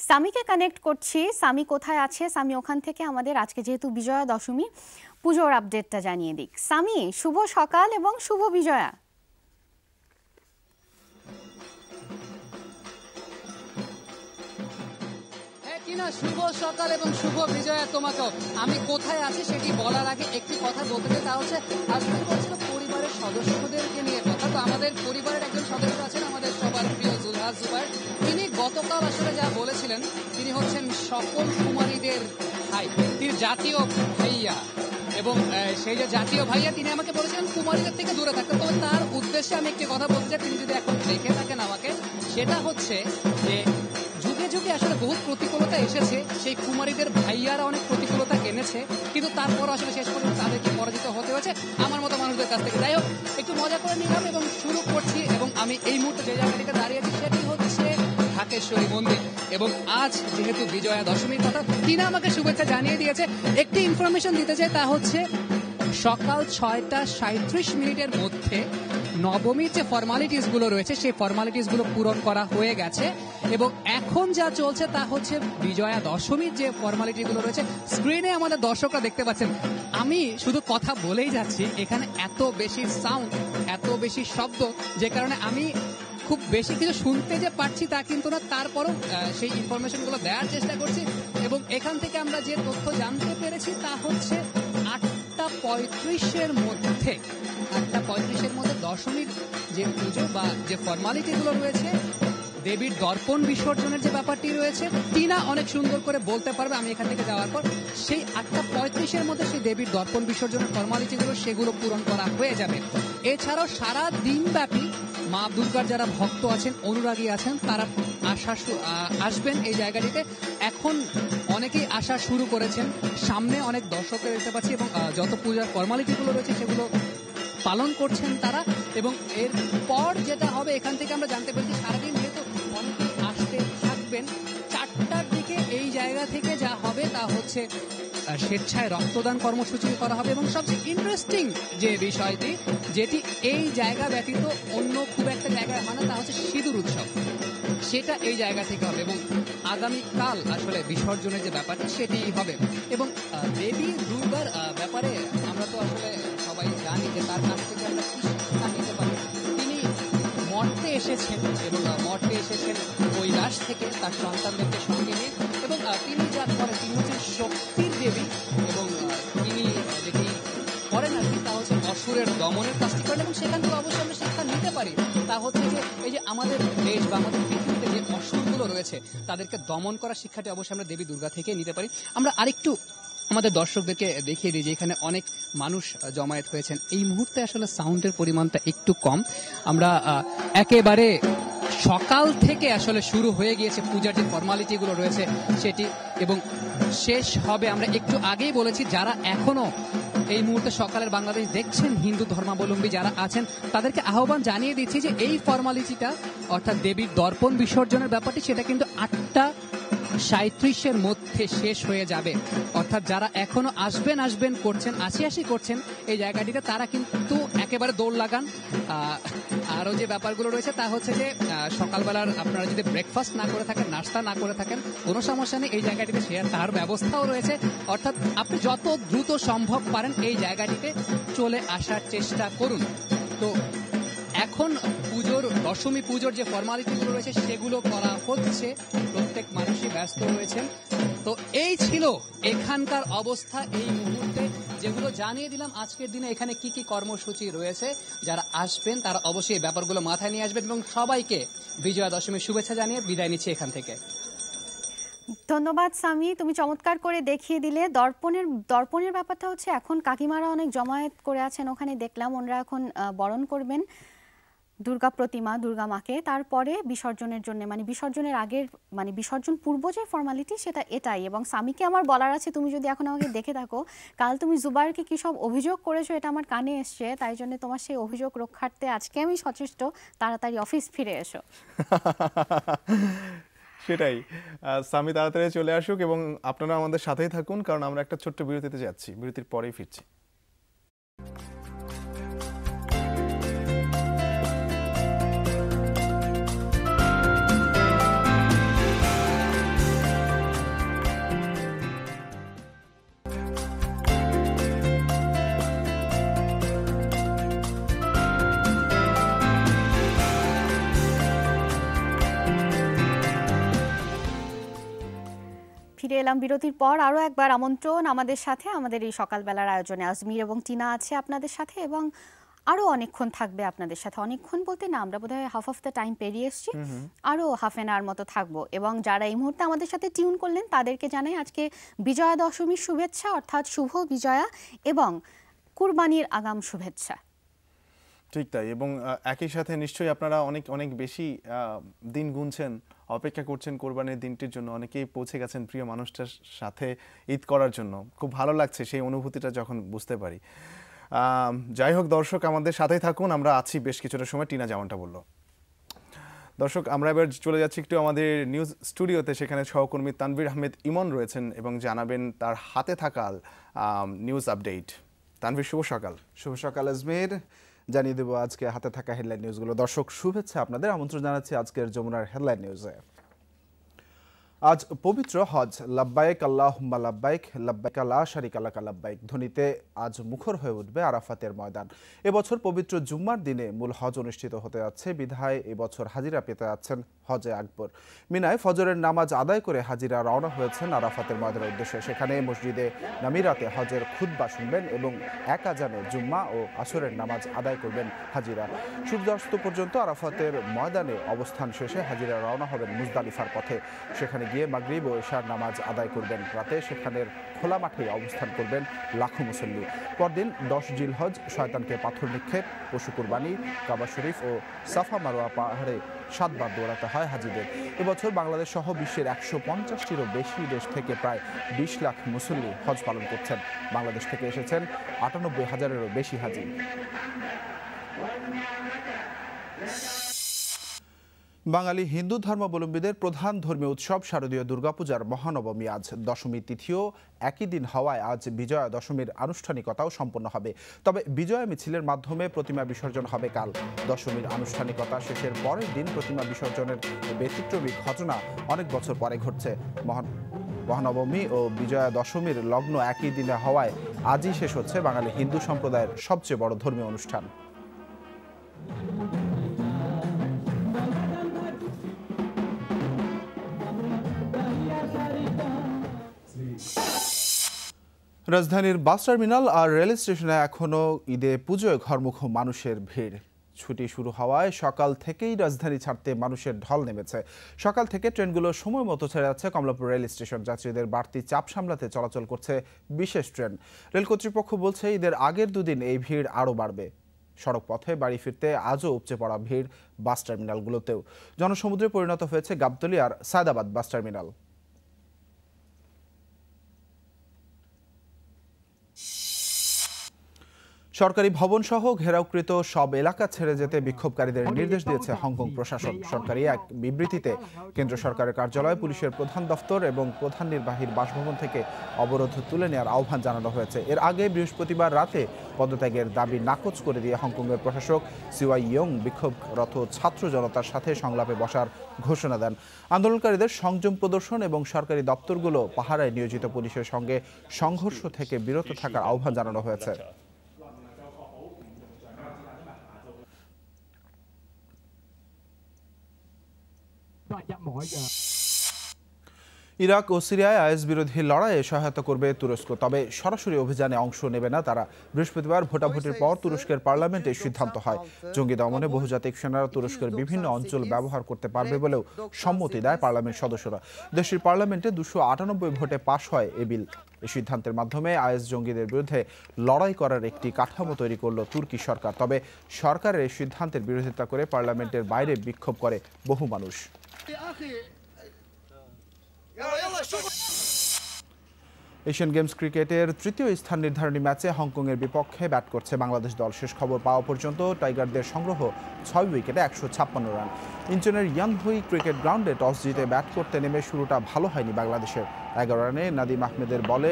সামিকে কানেক্ট করছি। সামি কোথায় আছে? সামি ওখান থেকে আমাদের আজকে যেহেতু বিজয়া দশমী, পুজোর আপডেটটা জানিয়ে দিক। সামি, শুভ সকাল এবং শুভ বিজয়া। শুভ সকাল এবং শুভ বিজয়া তোমাকেও। আমি কোথায় আছি সেটি বলার আগে একটি কথা বলতে চাই, তা হচ্ছে আসলে বলছিল পরিবারের সদস্যদেরকে নিয়ে কথা। তো আমাদের পরিবারের একজন সদস্য আছেন আমাদের সবার প্রিয় জুলহাস জুবাইর। তিনি গতকাল আসলে যা বলেছিলেন, তিনি হচ্ছেন সকল কুমারীদের ভাই, তিনি জাতীয় ভাইয়া। এবং সেই যে জাতীয় ভাইয়া, তিনি আমাকে বলেছিলেন কুমারীদের থেকে দূরে থাকতে। তবে তার উদ্দেশ্যে আমি একটি কথা বলতে চাই, তিনি যদি এখন দেখে থাকেন আমাকে, সেটা হচ্ছে যে যুগে যুগে আসলে বহু প্রতিকূলতা এসেছে, সেই কুমারীদের ভাইয়ারা অনেক প্রতিকূলতা এনেছে, কিন্তু তারপর আসলে শেষ পর্যন্ত তাদেরকে পরাজিত হতে হয়েছে আমার মতো মানুষদের কাছ থেকে। যাই হোক, একটু মজা করে নিলাম এবং শুরু করছি। এবং আমি এই মুহূর্তে যে জায়গাটিতে দাঁড়িয়ে আছি সেটি হচ্ছে ঢাকেশ্বরী মন্দির। এবং আজ যেহেতু বিজয়া দশমীর কথা, টিনা আমাকে শুভেচ্ছা জানিয়ে দিয়েছে। একটি ইনফরমেশন দিতে চাই, তা হচ্ছে সকাল 6:37 মধ্যে নবমীর যে ফর্মালিটিস গুলো রয়েছে সেই ফর্মালিটিস গুলো পূরণ করা হয়ে গেছে এবং এখন যা চলছে তা হচ্ছে বিজয়া দশমীর যে ফর্মালিটি গুলো রয়েছে। স্ক্রিনে আমাদের দর্শকরা দেখতে পাচ্ছেন, আমি শুধু কথা বলেই যাচ্ছি, এখানে এত বেশি সাউন্ড, এত বেশি শব্দ, যে কারণে আমি খুব বেশি কিছু শুনতে যে পারছি তা কিন্তু না, তারপরও সেই ইনফরমেশন গুলো দেওয়ার চেষ্টা করছি। এবং এখান থেকে আমরা যে তথ্য জানতে পেরেছি তা হচ্ছে 8:35 মধ্যে 8:35 মধ্যে দশমীর যে পুজো বা যে ফর্মালিটি গুলো রয়েছে, দেবীর দর্পণ বিসর্জনের যে ব্যাপারটি রয়েছে, টিনা অনেক সুন্দর করে বলতে পারবে আমি এখান থেকে যাওয়ার পর। সেই 8:35 মধ্যে সেই দেবীর দর্পণ বিসর্জনের ফর্মালিটি গুলো সেগুলো পূরণ করা হয়ে যাবে। এছাড়াও সারা দিন ব্যাপী মা দুর্গার যারা ভক্ত আছেন, অনুরাগী আছেন, তারা আসবেন এই জায়গাটিতে। এখন অনেকেই আসা শুরু করেছেন, সামনে অনেক দর্শকদের দেখতে পাচ্ছি এবং যত পূজার ফর্মালিটি গুলো রয়েছে সেগুলো পালন করছেন তারা। এবং এরপর যেটা হবে, এখান থেকে আমরা জানতে পেরেছি সারাদিন যেহেতু অনেকেই আসতে থাকবেন, 4টার দিকে এই জায়গা থেকে যা হবে তা হচ্ছে স্বেচ্ছায় রক্তদান কর্মসূচি করা হবে। এবং সবচেয়ে ইন্টারেস্টিং যে বিষয়টি, যেটি এই জায়গা ব্যতীত অন্য খুব একটা জায়গায় হয় না, তা হচ্ছে সিঁদুর উৎসব। সেটা এই জায়গা থেকে হবে এবং আগামীকাল আসলে বিসর্জনের যে ব্যাপারটা সেটি হবে। এবং দেবী দুর্গার ব্যাপারে আমরা তো আসলে সবাই জানি যে তার কাছ থেকে আমরা কি শিক্ষা নিতে পারি। তিনি মর্তে এসেছেন এবং মর্তে এসেছেন কৈলাস থেকে তার সন্তানদেরকে সঙ্গে নিয়ে। এবং তিনি যা করেন, তিনি হচ্ছেন শক্তির দেবী এবং তিনি যেটি করেন আর কি, তা হচ্ছে অসুরের দমনের কাজটি করেন। এবং সেখান থেকে অবশ্যই আমরা শিক্ষা নিতে পারি, তা হচ্ছে যে এই যে আমাদের দেশ বা আমাদের পৃথিবীতে যে অসুরগুলো রয়েছে তাদেরকে দমন করার শিক্ষাটি অবশ্যই আমরা দেবী দুর্গা থেকে নিতে পারি। আমরা আরেকটু আমাদের দর্শকদেরকে দেখিয়ে দিই যে এখানে অনেক মানুষ জমায়েত হয়েছেন। এই মুহূর্তে আসলে সাউন্ডের পরিমাণটা একটু কম। আমরা একেবারে সকাল থেকে আসলে শুরু হয়ে গিয়েছে পূজার যে ফর্মালিটি গুলো রয়েছে সেটি, এবং শেষ হবে, আমরা একটু আগেই বলেছি, যারা এখনো এই মুহূর্তে সকালের বাংলাদেশ দেখছেন, হিন্দু ধর্মাবলম্বী যারা আছেন, তাদেরকে আহ্বান জানিয়ে দিচ্ছি যে এই ফর্মালিটিটা অর্থাৎ দেবীর দর্পণ বিসর্জনের ব্যাপারটি সেটা কিন্তু 8:37 মধ্যে শেষ হয়ে যাবে। অর্থাৎ যারা এখনো আসবেন করছেন, আসি করছেন এই জায়গাটিতে, তারা কিন্তু একেবারে দৌড় লাগান। আরো যে ব্যাপারগুলো রয়েছে তা হচ্ছে যে সকালবেলার আপনারা যদি ব্রেকফাস্ট না করে থাকেন, নাস্তা না করে থাকেন, কোনো সমস্যা নেই, এই জায়গাটিতে তার ব্যবস্থাও রয়েছে। অর্থাৎ আপনি যত দ্রুত সম্ভব পারেন এই জায়গাটিতে চলে আসার চেষ্টা করুন। তো এখন দশমী পুজোর যে ফর্মালিটিগুলো রয়েছে সেগুলো করা হচ্ছে, প্রত্যেক মানুষই ব্যস্ত রয়েছেন। তো এই ছিল এখানকার অবস্থা এই মুহূর্তে, যেগুলো জানিয়ে দিলাম আজকের দিনে এখানে কি কি কর্মসূচি রয়েছে। যারা আসবেন তারা অবশ্যই এই ব্যাপারগুলো মাথায় নিয়ে আসবেন এবং সবাইকে বিজয়া দশমীর শুভেচ্ছা জানিয়ে বিদায় নিচ্ছি এখান থেকে। ধন্যবাদ সামি, তুমি চমৎকার করে দেখিয়ে দিলে। দর্পণের ব্যাপারটা হচ্ছে এখন কাকিমারা অনেক জমায়েত করে আছেন ওখানে, দেখলাম ওনারা এখন বরণ করবেন দুর্গা প্রতিমা, দুর্গা মাকে, তারপরে বিসর্জনের জন্য, মানে বিসর্জনের আগের, মানে বিসর্জন পূর্ব যে ফর্মালিটি সেটা এটাই। এবং সামিকে আমার বলার আছে, তুমি যদি এখন আমাকে দেখে থাকো, কাল তুমি জুবাইরকে কি সব অভিযোগ করেছো এটা আমার কানে এসছে, তাই জন্য তোমার সেই অভিযোগ রক্ষার্থে আজকে আমি সচেষ্ট, তাড়াতাড়ি অফিস ফিরে এসো। সেটাই, সামি তাড়াতাড়ি চলে আসুক এবং আপনারা আমাদের সাথেই থাকুন, কারণ আমরা একটা ছোট্ট বিরতিতে যাচ্ছি, বিরতির পরেই ফিরছি। ফিরে এলাম বিরতির পর। আরও একবার আমন্ত্রণ আমাদের সাথে, আমাদের এই সকালবেলার আয়োজনে আজমির এবং টিনা আছে আপনাদের সাথে, এবং আরও অনেকক্ষণ থাকবে আপনাদের সাথে। অনেকক্ষণ বলতে না, আমরা বোধহয় হাফ অফ দ্য টাইম পেরিয়ে এসেছি, আরও হাফ এন আওয়ার মতো থাকবো। এবং যারা এই মুহূর্তে আমাদের সাথে টিউন করলেন তাদেরকে জানাই আজকে বিজয়া দশমীর শুভেচ্ছা, অর্থাৎ শুভ বিজয়া এবং কুরবানির আগাম শুভেচ্ছা। ঠিক তাই, এবং একই সাথে নিশ্চয়ই আপনারা অনেক অনেক বেশি দিন গুনছেন অপেক্ষা করছেন কোরবানির দিনটির জন্য, অনেকেই পৌঁছে গেছেন প্রিয় মানুষটার সাথে ঈদ করার জন্য। খুব ভালো লাগছে সেই অনুভূতিটা যখন বুঝতে পারি। যাই হোক দর্শক, আমাদের সাথেই থাকুন, আমরা আছি বেশ কিছুটা সময়। টিনা যেমনটা বলল। দর্শক, আমরা এবার চলে যাচ্ছি একটু আমাদের নিউজ স্টুডিওতে। সেখানে সহকর্মী তানভীর আহমেদ ইমন রয়েছেন এবং জানাবেন তার হাতে থাকা নিউজ আপডেট। তানভীর, শুভ সকাল। শুভ সকাল আজমির। জানিয়ে দেবো আজকে হাতে থাকা হেডলাইন নিউজগুলো। দর্শক শুভেচ্ছা, আপনাদের আমন্ত্রণ জানাচ্ছি আজকের যমুনার হেডলাইন নিউজে। আজ পবিত্র হজ। লাব্বাইক আল্লাহুম্মা লাব্বাইক, লাব্বাইক লা শারিকা লাকা লাব্বাইক ধ্বনিতে আজ মুখর হয়ে উঠবে আরাফাতের ময়দান। এবছর পবিত্র জুম্মার দিনে মূল হজ অনুষ্ঠিত হতে যাচ্ছে, বিধায় এবছর হাজিরা পেতে যাচ্ছেন হজে আকবর। মিনায় ফজরের নামাজ আদায় করে হাজিরা রওনা হয়েছেন আরাফাতের ময়দানের উদ্দেশ্যে। সেখানে মসজিদে নামিরাতে হজের খুতবা শুনবেন এবং এক আজানে জুম্মা ও আসরের নামাজ আদায় করবেন হাজিরা। সূর্যাস্ত পর্যন্ত আরাফাতের ময়দানে অবস্থান শেষে হাজিরা রওনা হবেন মুজদালিফার পথে। সেখানে গিয়ে মাগরিব ও ইশার নামাজ আদায় করবেন। রাতে সেখানের খোলা মাঠে অবস্থান করবেন লাখো মুসল্লি। পরদিন 10 জিলহজ শয়তানকে পাথর নিক্ষেপ, পশু কুরবানি, কাবা শরীফ ও সাফা মারোয়া পাহাড়ে 7 বার দৌড়াতে হয় হাজিদের। এবছর বাংলাদেশ সহ বিশ্বের 150টিরও বেশি দেশ থেকে প্রায় 20 লাখ মুসল্লি হজ পালন করছেন। বাংলাদেশ থেকে এসেছেন 98,000-এরও বেশি হাজি। বাঙালি হিন্দু ধর্মাবলম্বীদের প্রধান ধর্মীয় উৎসব শারদীয় দুর্গাপূজার মহানবমী আজ। দশমী তিথিও একই দিন হওয়ায় আজ বিজয়া দশমীর আনুষ্ঠানিকতাও সম্পন্ন হবে। তবে বিজয়া মিছিলের মাধ্যমে প্রতিমা বিসর্জন হবে কাল। দশমীর আনুষ্ঠানিকতা শেষের পরের দিন প্রতিমা বিসর্জনের ব্যতিক্রমী ঘটনা অনেক বছর পরে ঘটছে। মহানবমী ও বিজয়া দশমীর লগ্ন একই দিনে হওয়ায় আজই শেষ হচ্ছে বাঙালি হিন্দু সম্প্রদায়ের সবচেয়ে বড় ধর্মীয় অনুষ্ঠান। রাজধানীর বাস টার্মিনাল আর রেল স্টেশনে এখনও ঈদে পুজোয় ঘরমুখ মানুষের ভিড়। ছুটি শুরু হওয়ায় সকাল থেকেই রাজধানী ছাড়তে মানুষের ঢল নেমেছে। সকাল থেকে ট্রেনগুলো সময় মতো ছেড়ে যাচ্ছে কমলাপুর রেল স্টেশন। যাত্রীদের বাড়তি চাপ সামলাতে চলাচল করছে বিশেষ ট্রেন। রেল কর্তৃপক্ষ বলছে ঈদের আগের দুদিন এই ভিড় আরও বাড়বে। সড়ক পথে বাড়ি ফিরতে আজও উপচে পড়া ভিড় বাস টার্মিনালগুলোতেও। জনসমুদ্রে পরিণত হয়েছে গাবতলী আর সায়দাবাদ বাস টার্মিনাল। সরকারি ভবন সহ ঘেরাওকৃত সব এলাকা ছেড়ে যেতে বিক্ষোভকারীদের নির্দেশ দিয়েছে হংকং প্রশাসন। সরকারি এক বিবৃতিতে কেন্দ্র সরকারের কার্যালয়, পুলিশের প্রধান দফতর এবং প্রধান নির্বাহীর বাসভবন থেকে অবরোধ তুলে নেওয়ার আহ্বান জানানো হয়েছে। এর আগে বৃহস্পতিবার রাতে পদত্যাগের দাবি নাকচ করে দিয়ে হংকংয়ের প্রশাসক সিওয়াই ইয়ং বিক্ষোভরত ছাত্র জনতার সাথে সংলাপে বসার ঘোষণা দেন। আন্দোলনকারীদের সংযম প্রদর্শন এবং সরকারি দপ্তরগুলো পাহারায় নিয়োজিত পুলিশের সঙ্গে সংঘর্ষ থেকে বিরত থাকার আহ্বান জানানো হয়েছে। ইরাক ও সিরিয়ায় আইএস বিরোধী লড়াইয়ে সহায়তা করবে তুরস্ক, তবে সরাসরি অভিযানে অংশ নেবে না তারা। বৃহস্পতিবার ভোটাভুটির পর তুরস্কের পার্লামেন্টে সিদ্ধান্ত হয়। জঙ্গি দমনে বহুজাতিক সেনারা তুরস্কের বিভিন্ন অঞ্চল ব্যবহার করতে পারবে বলেও সম্মতি দেয় পার্লামেন্ট সদস্যরা। দেশটির পার্লামেন্টে 298 ভোটে পাশ হয় এ বিল। এই সিদ্ধান্তের মাধ্যমে আইএস জঙ্গিদের বিরুদ্ধে লড়াই করার একটি কাঠামো তৈরি করল তুর্কি সরকার। তবে সরকারের এই সিদ্ধান্তের বিরোধিতা করে পার্লামেন্টের বাইরে বিক্ষোভ করে বহু মানুষ। এশিয়ান গেমস ক্রিকেটের তৃতীয় স্থান নির্ধারণী ম্যাচে হংকংয়ের বিপক্ষে ব্যাট করছে বাংলাদেশ দল। শেষ খবর পাওয়া পর্যন্ত টাইগারদের সংগ্রহ 6 উইকেটে 156 রান। ইনচনের ইয়ানহুই ক্রিকেট গ্রাউন্ডে টস জিতে ব্যাট করতে নেমে শুরুটা ভালো হয়নি বাংলাদেশের। 11 রানে নাদিম আহমেদের বলে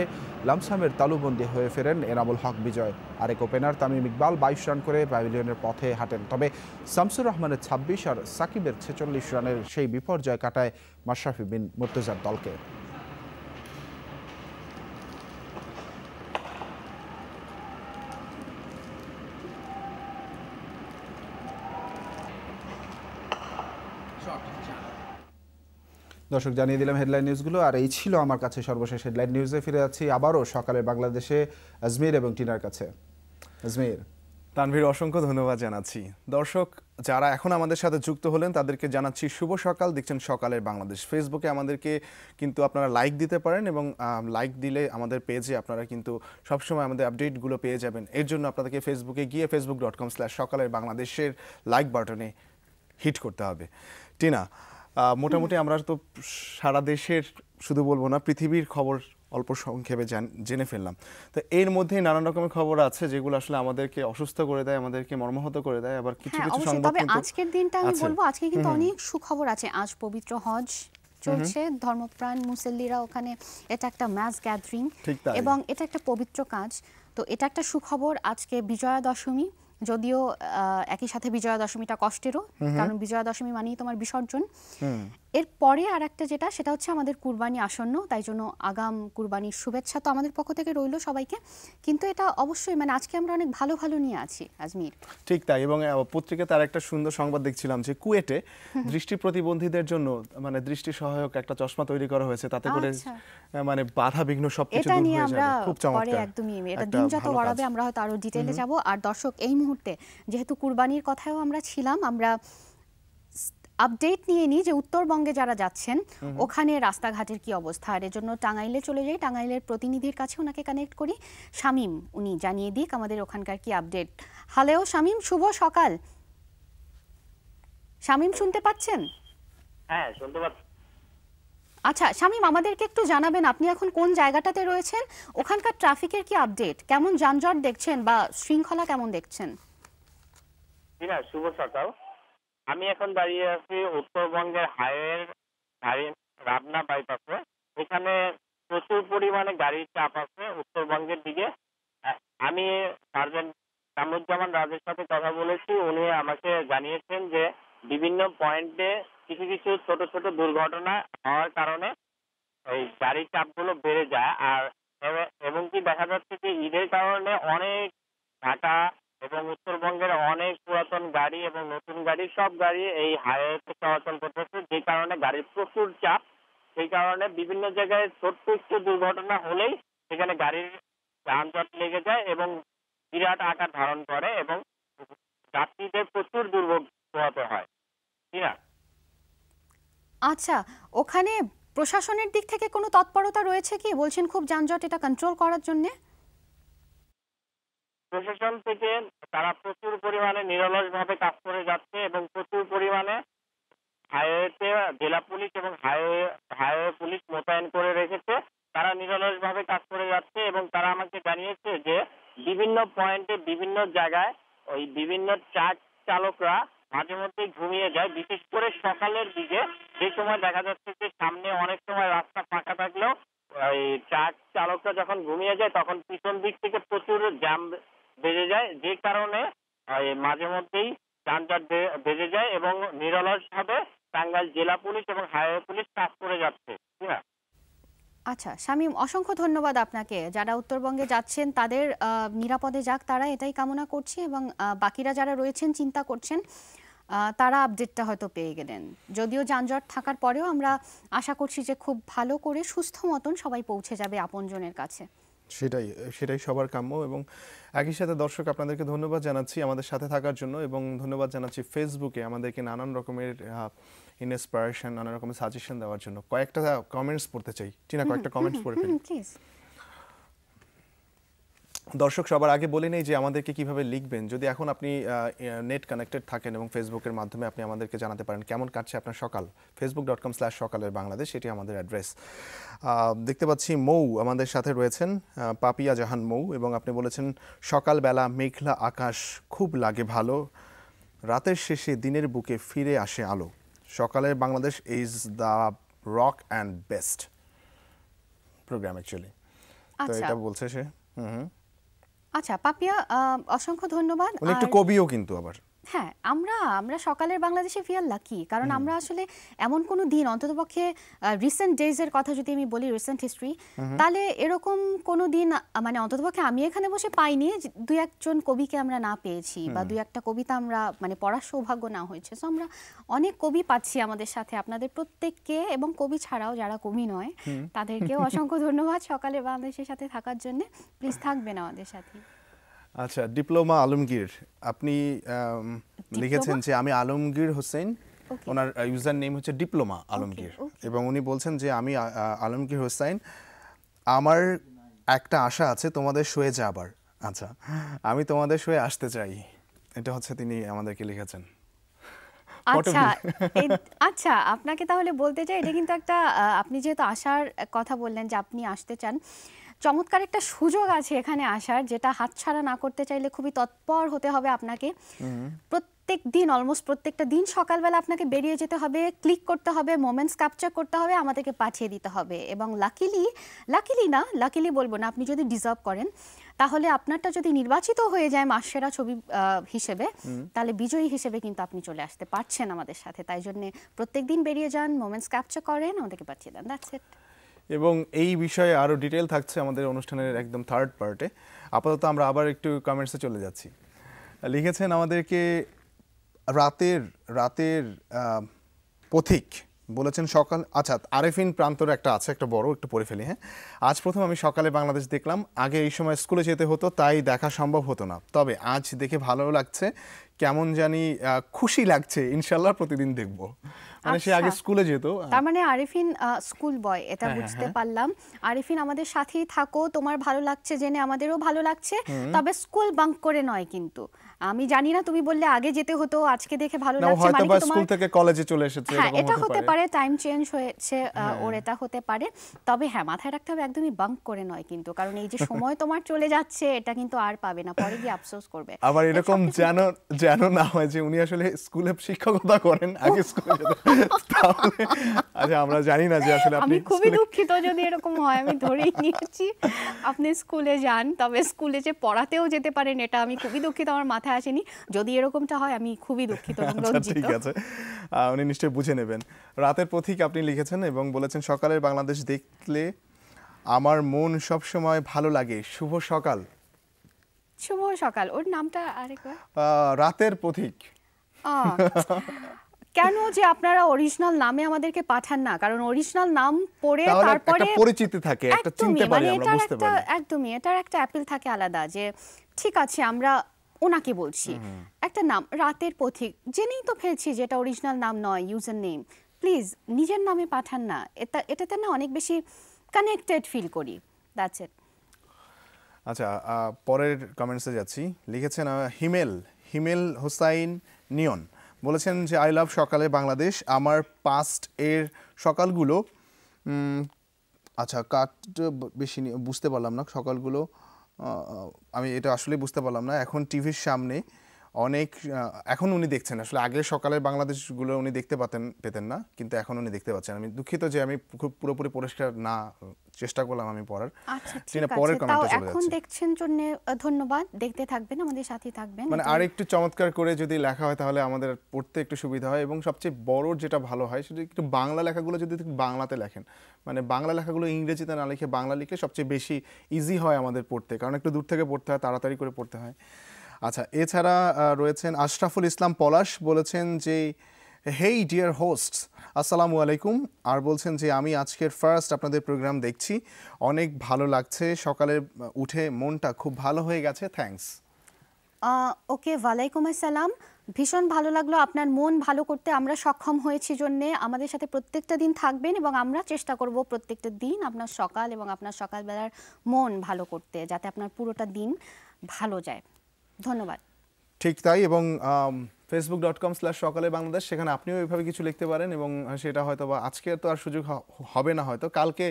লামসামের তালুবন্দী হয়ে ফেরেন এনামুল হক বিজয়। আরেক ওপেনার তামিম ইকবাল 22 রান করে প্যাভিলিয়নের পথে হাঁটেন। তবে শামসুর রহমানের 26 আর সাকিবের 46 রানের সেই বিপর্যয় কাটায় মাশরাফি বিন মুর্তজার দলকে। দর্শক, জানিয়ে দিলাম হেডলাইন নিউজগুলো, আর এই ছিল আমার কাছে সর্বশেষ হেডলাইন নিউজে। ফিরে যাচ্ছি আবারও সকালে বাংলাদেশে আজমির এবং টিনার কাছে। আজমির। তানভীর, অসংখ্য ধন্যবাদ জানাচ্ছি। দর্শক, যারা এখন আমাদের সাথে যুক্ত হলেন তাদেরকে জানাচ্ছি শুভ সকাল। দেখছেন সকালের বাংলাদেশ। ফেসবুকে আমাদেরকে কিন্তু আপনারা লাইক দিতে পারেন এবং লাইক দিলে আমাদের পেজে আপনারা কিন্তু সবসময় আমাদের আপডেটগুলো পেয়ে যাবেন। এর জন্য আপনাদেরকে ফেসবুকে গিয়ে facebook.com/সকালের বাংলাদেশের লাইক বাটনে হিট করতে হবে। টিনা, মোটামুটি আমরা তো সারা দেশের শুধু বলবো না, পৃথিবীর খবর অল্প সংক্ষেপে জেনে ফেললাম। তো এর মধ্যে নানান রকমের খবর আছে যেগুলো আসলে আমাদেরকে অসুস্থ করে দেয়, আমাদেরকে মর্মাহত করে দেয়, আবার কিছু হ্যাঁ কিছু অবশ্যই। সংবাদ তবে কিন্তু আজকের দিনটা আমি আছে। বলবো আজকে কিন্তু অনেক সুখবর আছে। আজ পবিত্র হজ চলছে, ধর্মপ্রাণ মুসল্লিরা ওখানে, এটা একটা ম্যাস গ্যাদারিং ঠিক তাই। এবং এটা একটা পবিত্র কাজ। তো এটা একটা সুখবর। আজকে বিজয়া দশমী, যদিও একই সাথে বিজয়া দশমীটা কষ্টেরও, কারণ বিজয়া দশমী মানেই তোমার বিসর্জন। এরপরে আর একটা যেটা, সেটা হচ্ছে আমাদের কুরবানি আসন্ন, তাই জন্য আগাম কুরবানির শুভেচ্ছা তো আমাদের পক্ষ থেকে রইল সবাইকে। কিন্তু এটা অবশ্যই মানে আজকে আমরা অনেক ভালো ভালো নিয়ে আছি আজমির। ঠিক তাই। এবং পত্রিকায় তার একটা সুন্দর সংবাদ দেখছিলাম যে কুয়েটে দৃষ্টি প্রতিবন্ধীদের জন্য মানে দৃষ্টি সহায়ক একটা চশমা তৈরি করা হয়েছে, তাতে করে মানে বাধা বিঘ্ন সবকিছু এটা দূর নিয়ে হয়ে আমরা যাবে। খুব পরে চমৎকার। একদমই এটা দিন যত বাড়াবে আমরা হয়তো আরো ডিটেইলে যাব। আর দর্শক, এই মুহূর্তে যেহেতু কুরবানির কথাও আমরা ছিলাম, আমরা আপডেট নিয়ে নিই যে উত্তরবঙ্গে যারা যাচ্ছেন ওখানে রাস্তাঘাটের কি অবস্থা। আর এর জন্য টাঙ্গাইলে চলে যাই, টাঙ্গাইলের প্রতিনিধির কাছে ওনাকে কানেক্ট করি। শামীম, উনি জানিয়ে দিক আমাদের ওখানকার কি আপডেট। হ্যালো শামীম, শুভ সকাল। শামীম শুনতে পাচ্ছেন? হ্যাঁ শুনতে পাচ্ছি। আচ্ছা শামীম, আমাদেরকে একটু জানাবেন আপনি এখন কোন জায়গাটাতে রয়েছেন, ওখানকার ট্রাফিকের কি আপডেট, কেমন যানজট দেখছেন বা শৃঙ্খলা কেমন দেখছেন? ঠিক আছে, শুভ সকাল। আমি এখন দাঁড়িয়ে আছি উত্তরবঙ্গের হাইওয়ের ধারে রাবনা বাইপাসে। এখানে প্রচুর পরিমাণে গাড়ির চাপ আছে উত্তরবঙ্গের দিকে। আমি সার্জেন্ট কামরুজ্জামান রাজের সাথে কথা বলেছি, উনি আমাকে জানিয়েছেন যে বিভিন্ন পয়েন্টে কিছু কিছু ছোট ছোট দুর্ঘটনা হওয়ার কারণে এই গাড়ির চাপগুলো বেড়ে যায়। আর এবং কি দেখা যাচ্ছে যে ঈদের কারণে অনেক ঢাকা এবং উত্তরবঙ্গের অনেক পুরাতন গাড়ি এবং নতুন গাড়ি, সব গাড়ি এই হাইওয়েতে চলাচল করতেছে, যে কারণে গাড়ির প্রচুর চাপ। সেই কারণে বিভিন্ন জায়গায় ছোট্ট একটু দুর্ঘটনা হলেই সেখানে গাড়ির যানজট লেগে যায় এবং বিরাট আকার ধারণ করে এবং যাত্রীদের প্রচুর দুর্ভোগ পোহাতে হয়। ঠিক না? আচ্ছা, ওখানে প্রশাসনের দিক থেকে কোনো তৎপরতা রয়েছে কি? বলছেন খুব যানজট, এটা কন্ট্রোল করার জন্য প্রশাসন থেকে তারা প্রচুর পরিমাণে নিরলসভাবে কাজ করে যাচ্ছে এবং প্রচুর পরিমাণে হাইওয়েতে জেলা পুলিশ এবং হাইওয়ে পুলিশ মোতায়েন করে রেখেছে। তারা নিরলসভাবে কাজ করে যাচ্ছে এবং তারা আমাকে জানিয়েছে যে বিভিন্ন পয়েন্টে বিভিন্ন জায়গায় ওই বিভিন্ন ট্রাক চালকরা মাঝে মধ্যেই ঘুমিয়ে যায়, বিশেষ করে সকালের দিকে, যে সময় দেখা যাচ্ছে যে সামনে অনেক সময় রাস্তা ফাঁকা থাকলেও ওই ট্রাক চালকরা যখন ঘুমিয়ে যায় তখন পিছন দিক থেকে প্রচুর জ্যাম বেড়ে যায়, যে কারণে মাঝে মধ্যেই যানজট বেড়ে যায় এবং নিরলসভাবে টাঙ্গাইল জেলা পুলিশ এবং হাইওয়ে পুলিশ কাজ করে যাচ্ছে। ঠিক না? আচ্ছা শামীম, অসংখ্য ধন্যবাদ আপনাকে। যারা উত্তরবঙ্গে যাচ্ছেন তাদের নিরাপদে যাক, তারা এটাই কামনা করছি। এবং বাকিরা যারা রয়েছেন চিন্তা করছেন, তারা আপডেটটা হয়তো পেয়ে গেলেন। যদিও যানজট থাকার পরেও আমরা আশা করছি যে খুব ভালো করে সুস্থ মতন সবাই পৌঁছে যাবে আপনজনের কাছে। সেটাই সবার কাম্য। এবং একই সাথে দর্শক, আপনাদেরকে ধন্যবাদ জানাচ্ছি আমাদের সাথে থাকার জন্য, এবং ধন্যবাদ জানাচ্ছি ফেসবুকে আমাদেরকে নানান রকমের ইন্সপিরেশন, নানান রকমের সাজেশন দেওয়ার জন্য। কয়েকটা কমেন্টস পড়তে চাই, টিনা, কয়েকটা কমেন্টস পড়ে ফেলি প্লিজ। দর্শক, সবার আগে বলে নেই যে আমাদেরকে কিভাবে লিখবেন। যদি এখন আপনি নেট কানেক্টেড থাকেন এবং ফেসবুকের মাধ্যমে আপনি আমাদেরকে জানাতে পারেন কেমন কাটছে আপনার সকাল। facebook.com/সকালের বাংলাদেশ, এটি আমাদের অ্যাড্রেস। দেখতে পাচ্ছি মৌ আমাদের সাথে রয়েছেন, পাপিয়া জাহান মৌ, এবং আপনি বলেছেন সকালবেলা মেঘলা আকাশ খুব লাগে ভালো, রাতের শেষে দিনের বুকে ফিরে আসে আলো, সকালের Bangladesh is the rock and best programme actually. তো এটা বলছে সে। আচ্ছা পাপিয়া, অসংখ্য ধন্যবাদ। উনি একটু কবিও কিন্তু আবার। হ্যাঁ, আমরা সকালের বাংলাদেশে ফিয়ার লাকি, কারণ আমরা আসলে এমন কোনো দিন, অন্ততপক্ষে রিসেন্ট ডেজের কথা যদি আমি বলি, রিসেন্ট হিস্ট্রি, তাহলে এরকম কোনো দিন মানে অন্ততপক্ষে আমি এখানে বসে পাইনি দুই একজন কবিকে আমরা না পেয়েছি বা দুই একটা কবিতা আমরা মানে পড়ার সৌভাগ্য না হয়েছে। সো আমরা অনেক কবি পাচ্ছি আমাদের সাথে, আপনাদের প্রত্যেককে, এবং কবি ছাড়াও যারা কবি নয় তাদেরকেও অসংখ্য ধন্যবাদ সকালের বাংলাদেশের সাথে থাকার জন্য। প্লিজ থাকবেন আমাদের সাথে। আচ্ছা, ডিপ্লোমা আলমগীর, আপনি লিখেছেন যে আমি আলমগীর হোসেন, ওনার ইউজার নেম হচ্ছে ডিপ্লোমা আলমগীর, এবং উনি বলছেন যে আমি আলমগীর হোসেন, আমার একটা আশা আছে তোমাদের শোয়ে যাবার। আচ্ছা, আমি তোমাদের শোয়ে আসতে চাই, এটা হচ্ছে তিনি আমাদেরকে লিখেছেন। আচ্ছা আচ্ছা, আপনাকে তাহলে বলতে চাই এটা কিন্তু একটা আপনি যেহেতু আসার কথা বললেন যে আপনি আসতে চান, চমৎকার একটা সুযোগ আছে এখানে আসার, যেটা হাতছাড়া না করতে চাইলে খুবই তৎপর হতে হবে আপনাকে। প্রত্যেক দিন, অলমোস্ট প্রত্যেকটা দিন সকালবেলা আপনাকে বেরিয়ে যেতে হবে, ক্লিক করতে হবে, মোমেন্টস ক্যাপচার করতে হবে, আমাদেরকে পাঠিয়ে দিতে হবে। এবং লাকিলি বলবো না, আপনি যদি ডিজার্ভ করেন তাহলে আপনারটা যদি নির্বাচিত হয়ে যায় মাসসেরা ছবি হিসেবে, তাহলে বিজয়ী হিসেবে কিন্তু আপনি চলে আসতে পারছেন আমাদের সাথে। তাই জন্য প্রত্যেক দিন বেরিয়ে যান, মোমেন্টস ক্যাপচার করেন, আমাদেরকে পাঠিয়ে দেন, দ্যাটস ইট। এবং এই বিষয়ে আরও ডিটেল থাকছে আমাদের অনুষ্ঠানের একদম থার্ড পার্টে। আপাতত আমরা আবার একটু কমেন্টসে চলে যাচ্ছি। লিখেছেন আমাদেরকে রাতের পথিক, বলেছেন সকাল, আচ্ছা আরেফিন প্রান্তর একটা আছে, একটা বড়, একটু পড়ে ফেলি। হ্যাঁ, আজ প্রথম আমি সকালে বাংলাদেশ দেখলাম। আগে এই সময় স্কুলে যেতে হতো, তাই দেখা সম্ভব হতো না, তবে আজ দেখে ভালো লাগছে, কেমন জানি খুশি লাগছে, ইনশাল্লাহ প্রতিদিন দেখব। মানে সে আগে স্কুলে যেত। তার মানে আরিফিন স্কুল বয়, এটা বুঝতে পারলাম। আরিফিন আমাদের সাথেই থাকো, তোমার ভালো লাগছে জেনে আমাদেরও ভালো লাগছে, তবে স্কুল বাঙ্ক করে নয় কিন্তু। আমি জানি না, তুমি বললে আগে যেতে হতো, আজকে দেখে ভালো লাগছে মানে তোমার স্কুল থেকে কলেজে চলে এসেছে, হ্যাঁ এটা হতে পারে, টাইম চেঞ্জ হয়েছে ওর, এটা হতে পারে। তবে হ্যাঁ, মাথায় রাখতে হবে একদমই বাঙ্ক করে নয় কিন্তু, কারণ এই যে সময় তোমার চলে যাচ্ছে এটা কিন্তু আর পাবে না, পরে গিয়ে আফসোস করবে। আবার এরকম যেন না হয় যে উনি আসলে স্কুলে শিক্ষকতা করেন, আগে স্কুলে যেতেন। আচ্ছা, আমরা জানি না যে আসলে আমি খুবই দুঃখিত যদি এরকম হয়, আমি ধরেই নিয়েছি আপনি স্কুলে যান, তবে স্কুলে যে পড়াতেও যেতে পারেন এটা আমি খুবই দুঃখিত, আমার মাথায় আসেনি। যদি এরকমটা হয় আমি খুবই দুঃখিত এবং লজ্জিত। ঠিক আছে, উনি নিশ্চয়ই বুঝে নেবেন। রাতের পথিক আপনি লিখেছেন এবং বলেছেন সকালের বাংলাদেশ দেখলে আমার মন সব সময় ভালো লাগে। শুভ সকাল। শুভ সকাল, ওর নামটা আরেকবার। রাতের পথিক। কেন যে আপনারা অরিজিনাল নামে আমাদেরকে পাঠান না? কারণ অরিজিনাল নাম পড়ে তারপরে একটা পরিচিতি থাকে, একটা চিনতে পারি, আমরা বুঝতে পারি। একদমই, এটার একটা অ্যাপিল থাকে আলাদা, যে ঠিক আছে আমরা ওনাকে বলছি একটা নাম, রাতের পথিক, জেনেই তো ফেলছি যেটা অরিজিনাল নাম নয়, ইউজার নেম। প্লিজ নিজের নামে পাঠান না, এটাতে না অনেক বেশি কানেক্টেড ফিল করি, দ্যাটস ইট। আচ্ছা, পরের কমেন্টসে যাচ্ছি। লিখেছেন হিমেল হোসাইন নিয়ন, বলেছেন যে আই লাভ সকালে বাংলাদেশ। আমার পাস্ট এর সকালগুলো, আচ্ছা বেশি বুঝতে পারলাম না সকালগুলো, আমি এটা আসলে বুঝতে পারলাম না। এখন টিভির সামনে অনেক, এখন উনি দেখছেন, আসলে আগে সকালের বাংলাদেশগুলো উনি দেখতে পেতেন না, কিন্তু এখন উনি দেখতে পাচ্ছেন। আমি দুঃখিত যে আমি খুব পুরোপুরি পরিষ্কার না চেষ্টা করলাম আমি পড়ার। আচ্ছা ঠিক আছে, তাও এখন দেখছেন জন্য ধন্যবাদ, দেখতে থাকবেন, আমাদের সাথেই থাকবেন। মানে আর একটু চমৎকার করে যদি লেখা হয় তাহলে আমাদের পড়তে একটু সুবিধা হয়, এবং সবচেয়ে বড় যেটা ভালো হয় সেটা একটু বাংলা লেখাগুলো যদি বাংলাতে লেখেন, মানে বাংলা লেখাগুলো ইংরেজিতে না লিখে বাংলা লিখলে সবচেয়ে বেশি ইজি হয় আমাদের পড়তে, কারণ একটু দূর থেকে পড়তে হয়, তাড়াতাড়ি করে পড়তে হয়। আচ্ছা, এছাড়া রয়েছেন আশরাফুল ইসলাম পলাশ, বলেছেন যে হেই ডিয়ার হোস্টস, আসসালামু আলাইকুম। আর বলছেন যে আমি আজকের ফার্স্ট আপনাদের প্রোগ্রাম দেখছি, অনেক ভালো লাগছে, সকালে উঠে মনটা খুব ভালো হয়ে গেছে, থ্যাঙ্কস। ওকে, ওয়ালাইকুম আসসালাম। ভীষণ ভালো লাগলো, আপনার মন ভালো করতে আমরা সক্ষম হয়েছি জন্যে আমাদের সাথে প্রত্যেকটা দিন থাকবেন, এবং আমরা চেষ্টা করব প্রত্যেকটা দিন আপনার সকাল এবং আপনার সকালবেলার মন ভালো করতে, যাতে আপনার পুরোটা দিন ভালো যায়। ধন্যবাদ। ঠিক তাই, এবং facebook.com/সকালে বাংলাদেশ, সেখানে আপনিও এইভাবে কিছু লিখতে পারেন, এবং সেটা হয়তো বা আজকে তো আর সুযোগ হবে না, হয়তো কালকে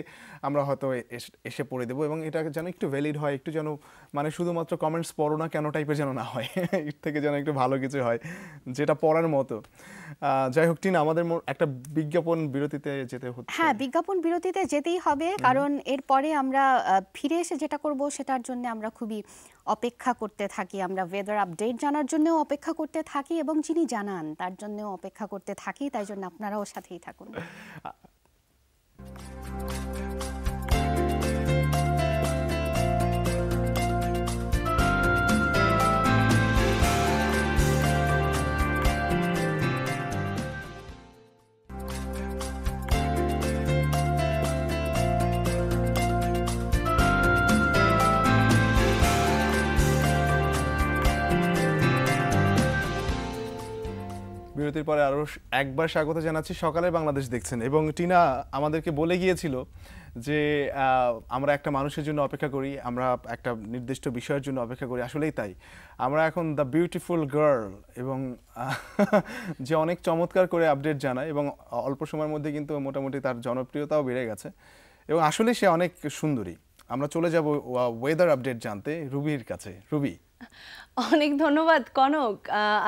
আমরা হয়তো এসে পড়ে দেবো, এবং এটা যেন একটু ভ্যালিড হয়, একটু যেন মানে শুধুমাত্র কমেন্টস পড়ো না কেন টাইপের যেন না হয়, এর থেকে যেন একটু ভালো কিছু হয় যেটা পড়ার মতো। যাই হোক টিনা, আমাদের একটা বিজ্ঞাপন বিরতিতে যেতে হচ্ছে। হ্যাঁ, বিজ্ঞাপন বিরতিতে যেতেই হবে, কারণ এরপরে আমরা ফিরে এসে যেটা করব সেটার জন্য আমরা খুবই অপেক্ষা করতে থাকি। আমরা ওয়েদার আপডেট জানার জন্যও অপেক্ষা করতে থাকি, এবং যিনি জানান তার জন্যও অপেক্ষা করতে থাকি, তাই জন্য আপনারাও সাথেই থাকুন। বিরতির পরে আরও একবার স্বাগত জানাচ্ছি। সকালে বাংলাদেশ দেখছেন, এবং টিনা আমাদেরকে বলে গিয়েছিল যে আমরা একটা মানুষের জন্য অপেক্ষা করি, আমরা একটা নির্দিষ্ট বিষয়ের জন্য অপেক্ষা করি, আসলেই তাই। আমরা এখন দ্য বিউটিফুল গার্ল এবং যে অনেক চমৎকার করে আপডেট জানায় এবং অল্প সময়ের মধ্যে কিন্তু মোটামুটি তার জনপ্রিয়তাও বেড়ে গেছে এবং আসলে সে অনেক সুন্দরী। আমরা চলে যাব ওয়েদার আপডেট জানতে রুবির কাছে। রুবি, অনেক ধন্যবাদ কনক,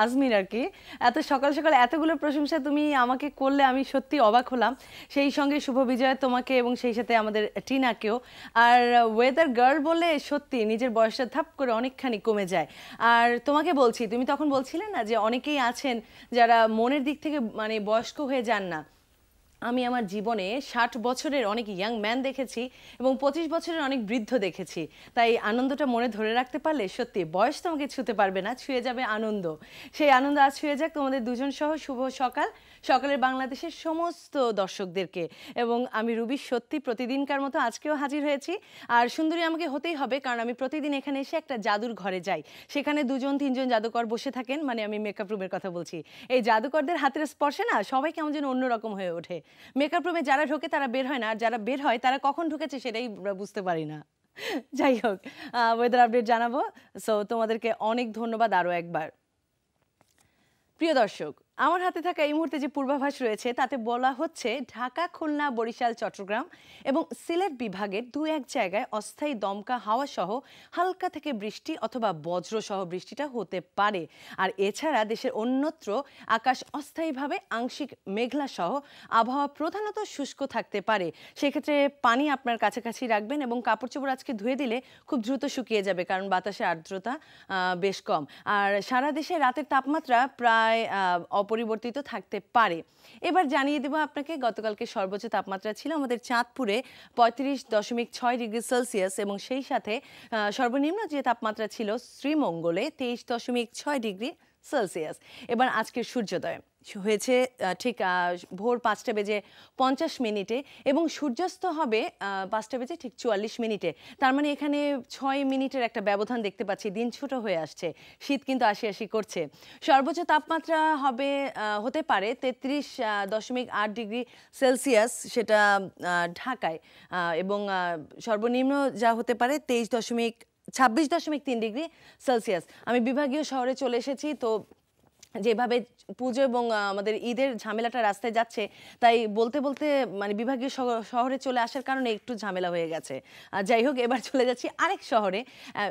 আজমির আর কি। এত সকাল সকাল এতগুলো প্রশংসা তুমি আমাকে করলে আমি সত্যি অবাক হলাম। সেই সঙ্গে শুভ বিজয় তোমাকে এবং সেই সাথে আমাদের টিনাকেও। আর ওয়েদার গার্ল বলে সত্যি নিজের বয়সটা ধাপ করে অনেকখানি কমে যায়। আর তোমাকে বলছি, তুমি তখন বলছিলে না যে অনেকেই আছেন যারা মনের দিক থেকে মানে বয়স্ক হয়ে যান না। আমি আমার জীবনে 60 বছরের অনেক ইয়াং ম্যান দেখেছি এবং 25 বছরের অনেক বৃদ্ধ দেখেছি। তাই আনন্দটা মনে ধরে রাখতে পারলে সত্যি বয়স তোমাকে ছুঁতে পারবে না, ছুঁয়ে যাবে আনন্দ। সেই আনন্দ আজ ছুঁয়ে যাক তোমাদের দুজন সহ। শুভ সকাল সকালের বাংলাদেশের সমস্ত দর্শকদেরকে। এবং আমি রুবি সত্যি প্রতিদিনকার মতো আজকেও হাজির হয়েছি। আর সুন্দরী আমাকে হতেই হবে, কারণ আমি প্রতিদিন এখানে এসে একটা জাদুর ঘরে যাই। সেখানে 2-3জন জাদুকর বসে থাকেন, মানে আমি মেকআপ রুমের কথা বলছি। এই জাদুকরদের হাতের স্পর্শে না সবাই কেমন যেন অন্যরকম হয়ে ওঠে। মেকআপ রুমে যারা ঢোকে তারা বের হয় না, আর যারা বের হয় তারা কখন ঢুকেছে সেটাই বুঝতে পারি না। যাই হোক, ওয়েদার আপডেট জানাবো। সো তোমাদেরকে অনেক ধন্যবাদ আরও একবার। প্রিয় দর্শক, আমার হাতে থাকা এই মুহূর্তে যে পূর্বাভাস রয়েছে তাতে বলা হচ্ছে ঢাকা, খুলনা, বরিশাল, চট্টগ্রাম এবং সিলেট বিভাগের 2-1 জায়গায় অস্থায়ী দমকা হাওয়া সহ হালকা থেকে বৃষ্টি অথবা বজ্র সহ বৃষ্টিটা হতে পারে। আর এছাড়া দেশের অন্যত্র আকাশ অস্থায়ীভাবে আংশিক মেঘলা সহ আবহাওয়া প্রধানত শুষ্ক থাকতে পারে। সেক্ষেত্রে পানি আপনার কাছাকাছি রাখবেন এবং কাপড় চোপড় আজকে ধুয়ে দিলে খুব দ্রুত শুকিয়ে যাবে, কারণ বাতাসের আর্দ্রতা বেশ কম। আর সারা দেশে রাতের তাপমাত্রা প্রায় অপরিবর্তিত থাকতে পারে। এবার জানিয়ে দেব আপনাকে, গতকালকে সর্বোচ্চ তাপমাত্রা ছিল আমাদের চাঁদপুরে 35.6 ডিগ্রি সেলসিয়াস এবং সেই সাথে সর্বনিম্ন যে তাপমাত্রা ছিল শ্রীমঙ্গলে 23.6 ডিগ্রি সেলসিয়াস। এবার আজকের সূর্যোদয় হয়েছে ঠিক ভোর 5:50 এবং সূর্যাস্ত হবে 5:44। তার মানে এখানে 6 মিনিটের একটা ব্যবধান দেখতে পাচ্ছি। দিন ছোট হয়ে আসছে, শীত কিন্তু আসি করছে। সর্বোচ্চ তাপমাত্রা হতে পারে 33.8 ডিগ্রি সেলসিয়াস, সেটা ঢাকায়, এবং সর্বনিম্ন যা হতে পারে 26.3 ডিগ্রি সেলসিয়াস। আমি বিভাগীয় শহরে চলে এসেছি, তো যেভাবে পুজো এবং আমাদের ঈদের ঝামেলাটা রাস্তায় যাচ্ছে, তাই বলতে বলতে মানে বিভাগীয় শহরে চলে আসার কারণে একটু ঝামেলা হয়ে গেছে। যাই হোক, এবার চলে যাচ্ছি আরেক শহরে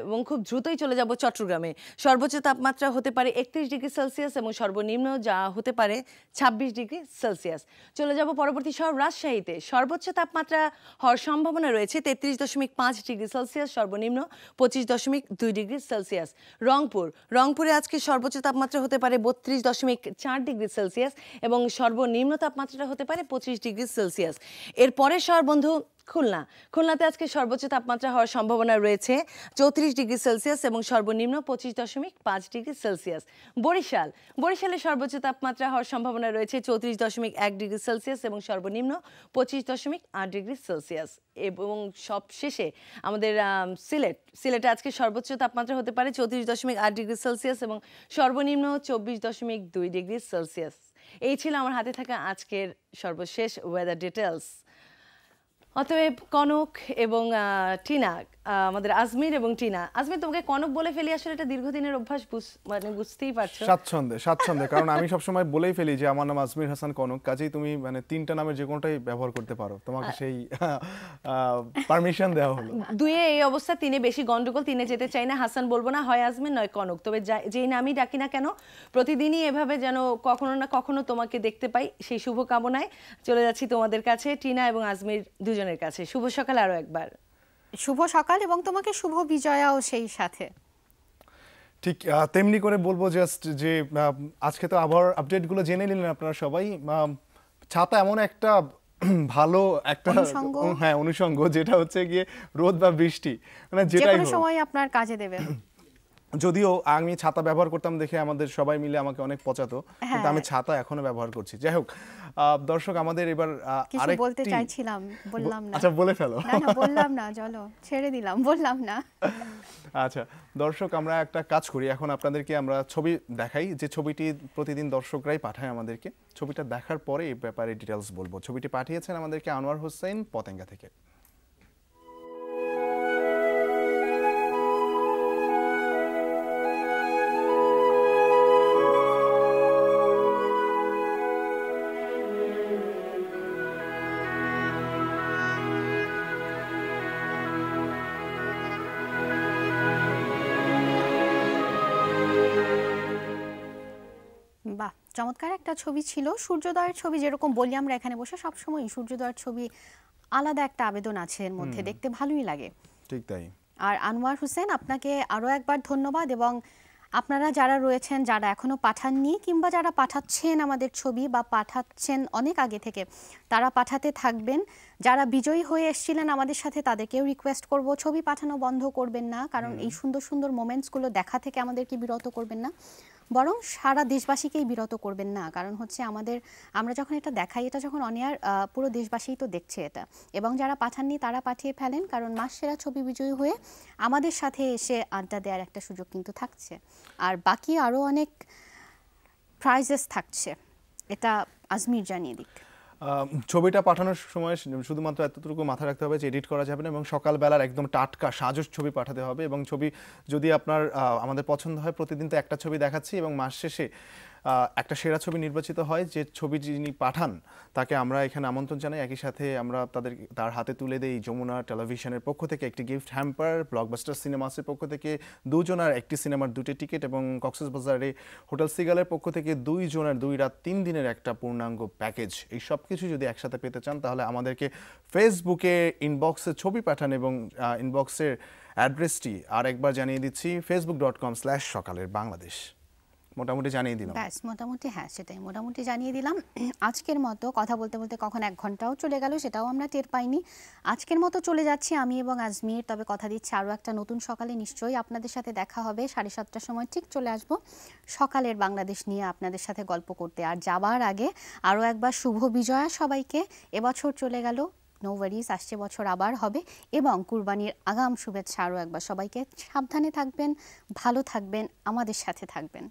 এবং খুব দ্রুতই চলে যাব চট্টগ্রামে। সর্বোচ্চ তাপমাত্রা হতে পারে 31 ডিগ্রি সেলসিয়াস এবং সর্বনিম্ন যা হতে পারে 26 ডিগ্রি সেলসিয়াস। চলে যাব পরবর্তী শহর রাজশাহীতে। সর্বোচ্চ তাপমাত্রা হওয়ার সম্ভাবনা রয়েছে 33.5 ডিগ্রি সেলসিয়াস, সর্বনিম্ন 25.2 ডিগ্রি সেলসিয়াস। রংপুরে আজকে সর্বোচ্চ তাপমাত্রা হতে পারে 32.4 ডিগ্রি সেলসিয়াস এবং সর্বনিম্ন তাপমাত্রাটা হতে পারে 25 ডিগ্রি সেলসিয়াস। এরপরের শহর বন্ধু খুলনাতে আজকে সর্বোচ্চ তাপমাত্রা হওয়ার সম্ভাবনা রয়েছে 34 ডিগ্রি সেলসিয়াস এবং সর্বনিম্ন 25.5 ডিগ্রি সেলসিয়াস। বরিশালে সর্বোচ্চ তাপমাত্রা হওয়ার সম্ভাবনা রয়েছে 34.1 ডিগ্রি সেলসিয়াস এবং সর্বনিম্ন 25.8 ডিগ্রি সেলসিয়াস। এবং সবশেষে আমাদের সিলেটে আজকে সর্বোচ্চ তাপমাত্রা হতে পারে 34.8 ডিগ্রি সেলসিয়াস এবং সর্বনিম্ন 24.2 ডিগ্রি সেলসিয়াস। এই ছিল আমার হাতে থাকা আজকের সর্বশেষ ওয়েদার ডিটেলস। অতএব কনক এবং টিনা, আমাদের আজমির এবং টিনা। আজমির, তোমাকে কনক বলে ফেলি, আসলে এটা দীর্ঘদিনের অভ্যাস, মানে বুঝতেই পারছো। স্বাচ্ছন্দ্যে কারণ আমি সবসময় বলেই ফেলি যে আমার নাম আজমির হাসান কনক, কাজেই তুমি মানে 3টা নামের যে কোনোটাই ব্যবহার করতে পারো, তোমাকে সেই পারমিশন দেওয়া হলো। 2-এ এই অবস্থা, 3-এ বেশি গন্ডগোল, 3-এ যেতে চাই না। হাসান বলবো না, হয় আজমির নয় কনক। তবে যেই নামই ডাকি না কেন প্রতিদিনই এভাবে যেন কখনো না কখনো তোমাকে দেখতে পাই, সেই শুভ কামনায় চলে যাচ্ছি তোমাদের কাছে, টিনা এবং আজমির দুজনের কাছে। শুভ সকাল আরো একবার। শুভ সকাল এবং তোমাকে শুভ বিজয়াও সেই সাথে। ঠিক তেমনি করে বলবো জাস্ট যে আজকে তো আবার আপডেটগুলো জেনে নিলেন আপনারা সবাই। ছাতা এমন একটা ভালো একটা অনুষঙ্গ, যেটা হচ্ছে গিয়ে রোদ বা বৃষ্টি, মানে যেটাই হোক সময় আপনার কাজে দেবে। যদিও আমি ছাতা ব্যবহার করতাম দেখে আমাদের সবাই মিলে আমাকে অনেক পচাতো, কিন্তু আমি ছাতা এখনো ব্যবহার করছি। যাই হোক দর্শক, আমাদের এবার আরেকটি বলতে চাইছিলাম, বললাম না। আচ্ছা, বলে ফেলো। না বললাম না, চলো ছেড়ে দিলাম, বললাম না। আচ্ছা দর্শক, আমরা একটা কাজ করি, এখন আপনাদেরকে আমরা ছবি দেখাই, যে ছবিটি প্রতিদিন দর্শকরাই পাঠায় আমাদেরকে। ছবিটা দেখার পরে এই ব্যাপারে ডিটেলস বলবো। ছবিটি পাঠিয়েছেন আমাদেরকে আনোয়ার হোসেন পতেঙ্গা থেকে। চমৎকার একটা ছবি ছিল। সূর্যোদয়ের ছবি যেরকম বলি আমরা এখানে বসে, সবসময় সূর্যোদয়ের ছবি আলাদা একটা আবেদন আছে এর মধ্যে, দেখতে ভালোই লাগে। ঠিক তাই। আর আনোয়ার হোসেন, আপনাকে আরও একবার ধন্যবাদ। এবং আপনারা যারা রয়েছেন, যারা এখনো পাঠাননি কিংবা যারা পাঠাচ্ছেন আমাদের ছবি বা পাঠাচ্ছেন অনেক আগে থেকে, তারা পাঠাতে থাকবেন। যারা বিজয়ী হয়ে এসেছিলেন আমাদের সাথে, তাদেরকেও রিকোয়েস্ট করব ছবি পাঠানো বন্ধ করবেন না, কারণ এই সুন্দর সুন্দর মোমেন্টসগুলো দেখা থেকে আমাদেরকে বিরত করবেন না, বরং সারা দেশবাসীকেই বিরত করবেন না। কারণ হচ্ছে আমরা যখন এটা দেখাই, এটা যখন অনেয়ার পুরো দেশবাসীই তো দেখছে এটা। এবং যারা পাঠাননি তারা পাঠিয়ে ফেলেন, কারণ মাস সেরা ছবি বিজয়ী হয়ে আমাদের সাথে এসে আড্ডা দেওয়ার একটা সুযোগ কিন্তু থাকছে। আর বাকি আরও অনেক প্রাইজেস থাকছে, এটা আজমির জানিয়ে দিক। ছবিটা পাঠানোর সময় শুধুমাত্র এতটুকু মাথায় রাখতে হবে যে এডিট করা যাবে না, এবং সকালবেলার একদম টাটকা সাজস ছবি পাঠাতে হবে। এবং ছবি যদি আপনার আমাদের পছন্দ হয়, প্রতিদিন তো একটা ছবি দেখাচ্ছি, এবং মাস শেষে একটা সেরা ছবি নির্বাচিত হয়। যে ছবি যিনি পাঠান তাকে আমরা এখানে আমন্ত্রণ জানাই। একই সাথে আমরা তার হাতে তুলে দেই যমুনা টেলিভিশনের পক্ষ থেকে একটি গিফট হ্যাম্পার, ব্লকবাস্টার সিনেমাসের পক্ষ থেকে 2 জনের একটি সিনেমার 2টি টিকিট, এবং কক্সবাজারে হোটেল সিগালের পক্ষ থেকে 2 জনের 2 রাত 3 দিনের একটা পূর্ণাঙ্গ প্যাকেজ। এই সব কিছু যদি একসাথে পেতে চান, তাহলে আমাদেরকে ফেসবুকে ইনবক্সে ছবি পাঠান, এবং ইনবক্সের অ্যাড্রেসটি আরেকবার জানিয়ে দিচ্ছি, facebook.com/সকালের বাংলাদেশ। মোটামুটি জানিয়ে দিলাম। ব্যাস, মোটামুটি হ্যাঁ, সেটাই মোটামুটি জানিয়ে দিলাম। আজকের মতো কথা বলতে বলতে কখন 1 ঘন্টাও চলে গেল সেটাও আমরা টের পাইনি। আজকের মতো চলে যাচ্ছি আমি এবং আজমির। তবে কথা দিচ্ছি আরও একটা নতুন সকালে নিশ্চয়ই আপনাদের সাথে দেখা হবে। 7:30টার সময় ঠিক চলে আসব সকালের বাংলাদেশ নিয়ে আপনাদের সাথে গল্প করতে। আর যাবার আগে আরও একবার শুভ বিজয়া সবাইকে। এবছর চলে গেল, নো ওয়ারিজ, আসছে বছর আবার হবে। এবং কুরবানির আগাম শুভেচ্ছা আরও একবার সবাইকে। সাবধানে থাকবেন, ভালো থাকবেন, আমাদের সাথে থাকবেন।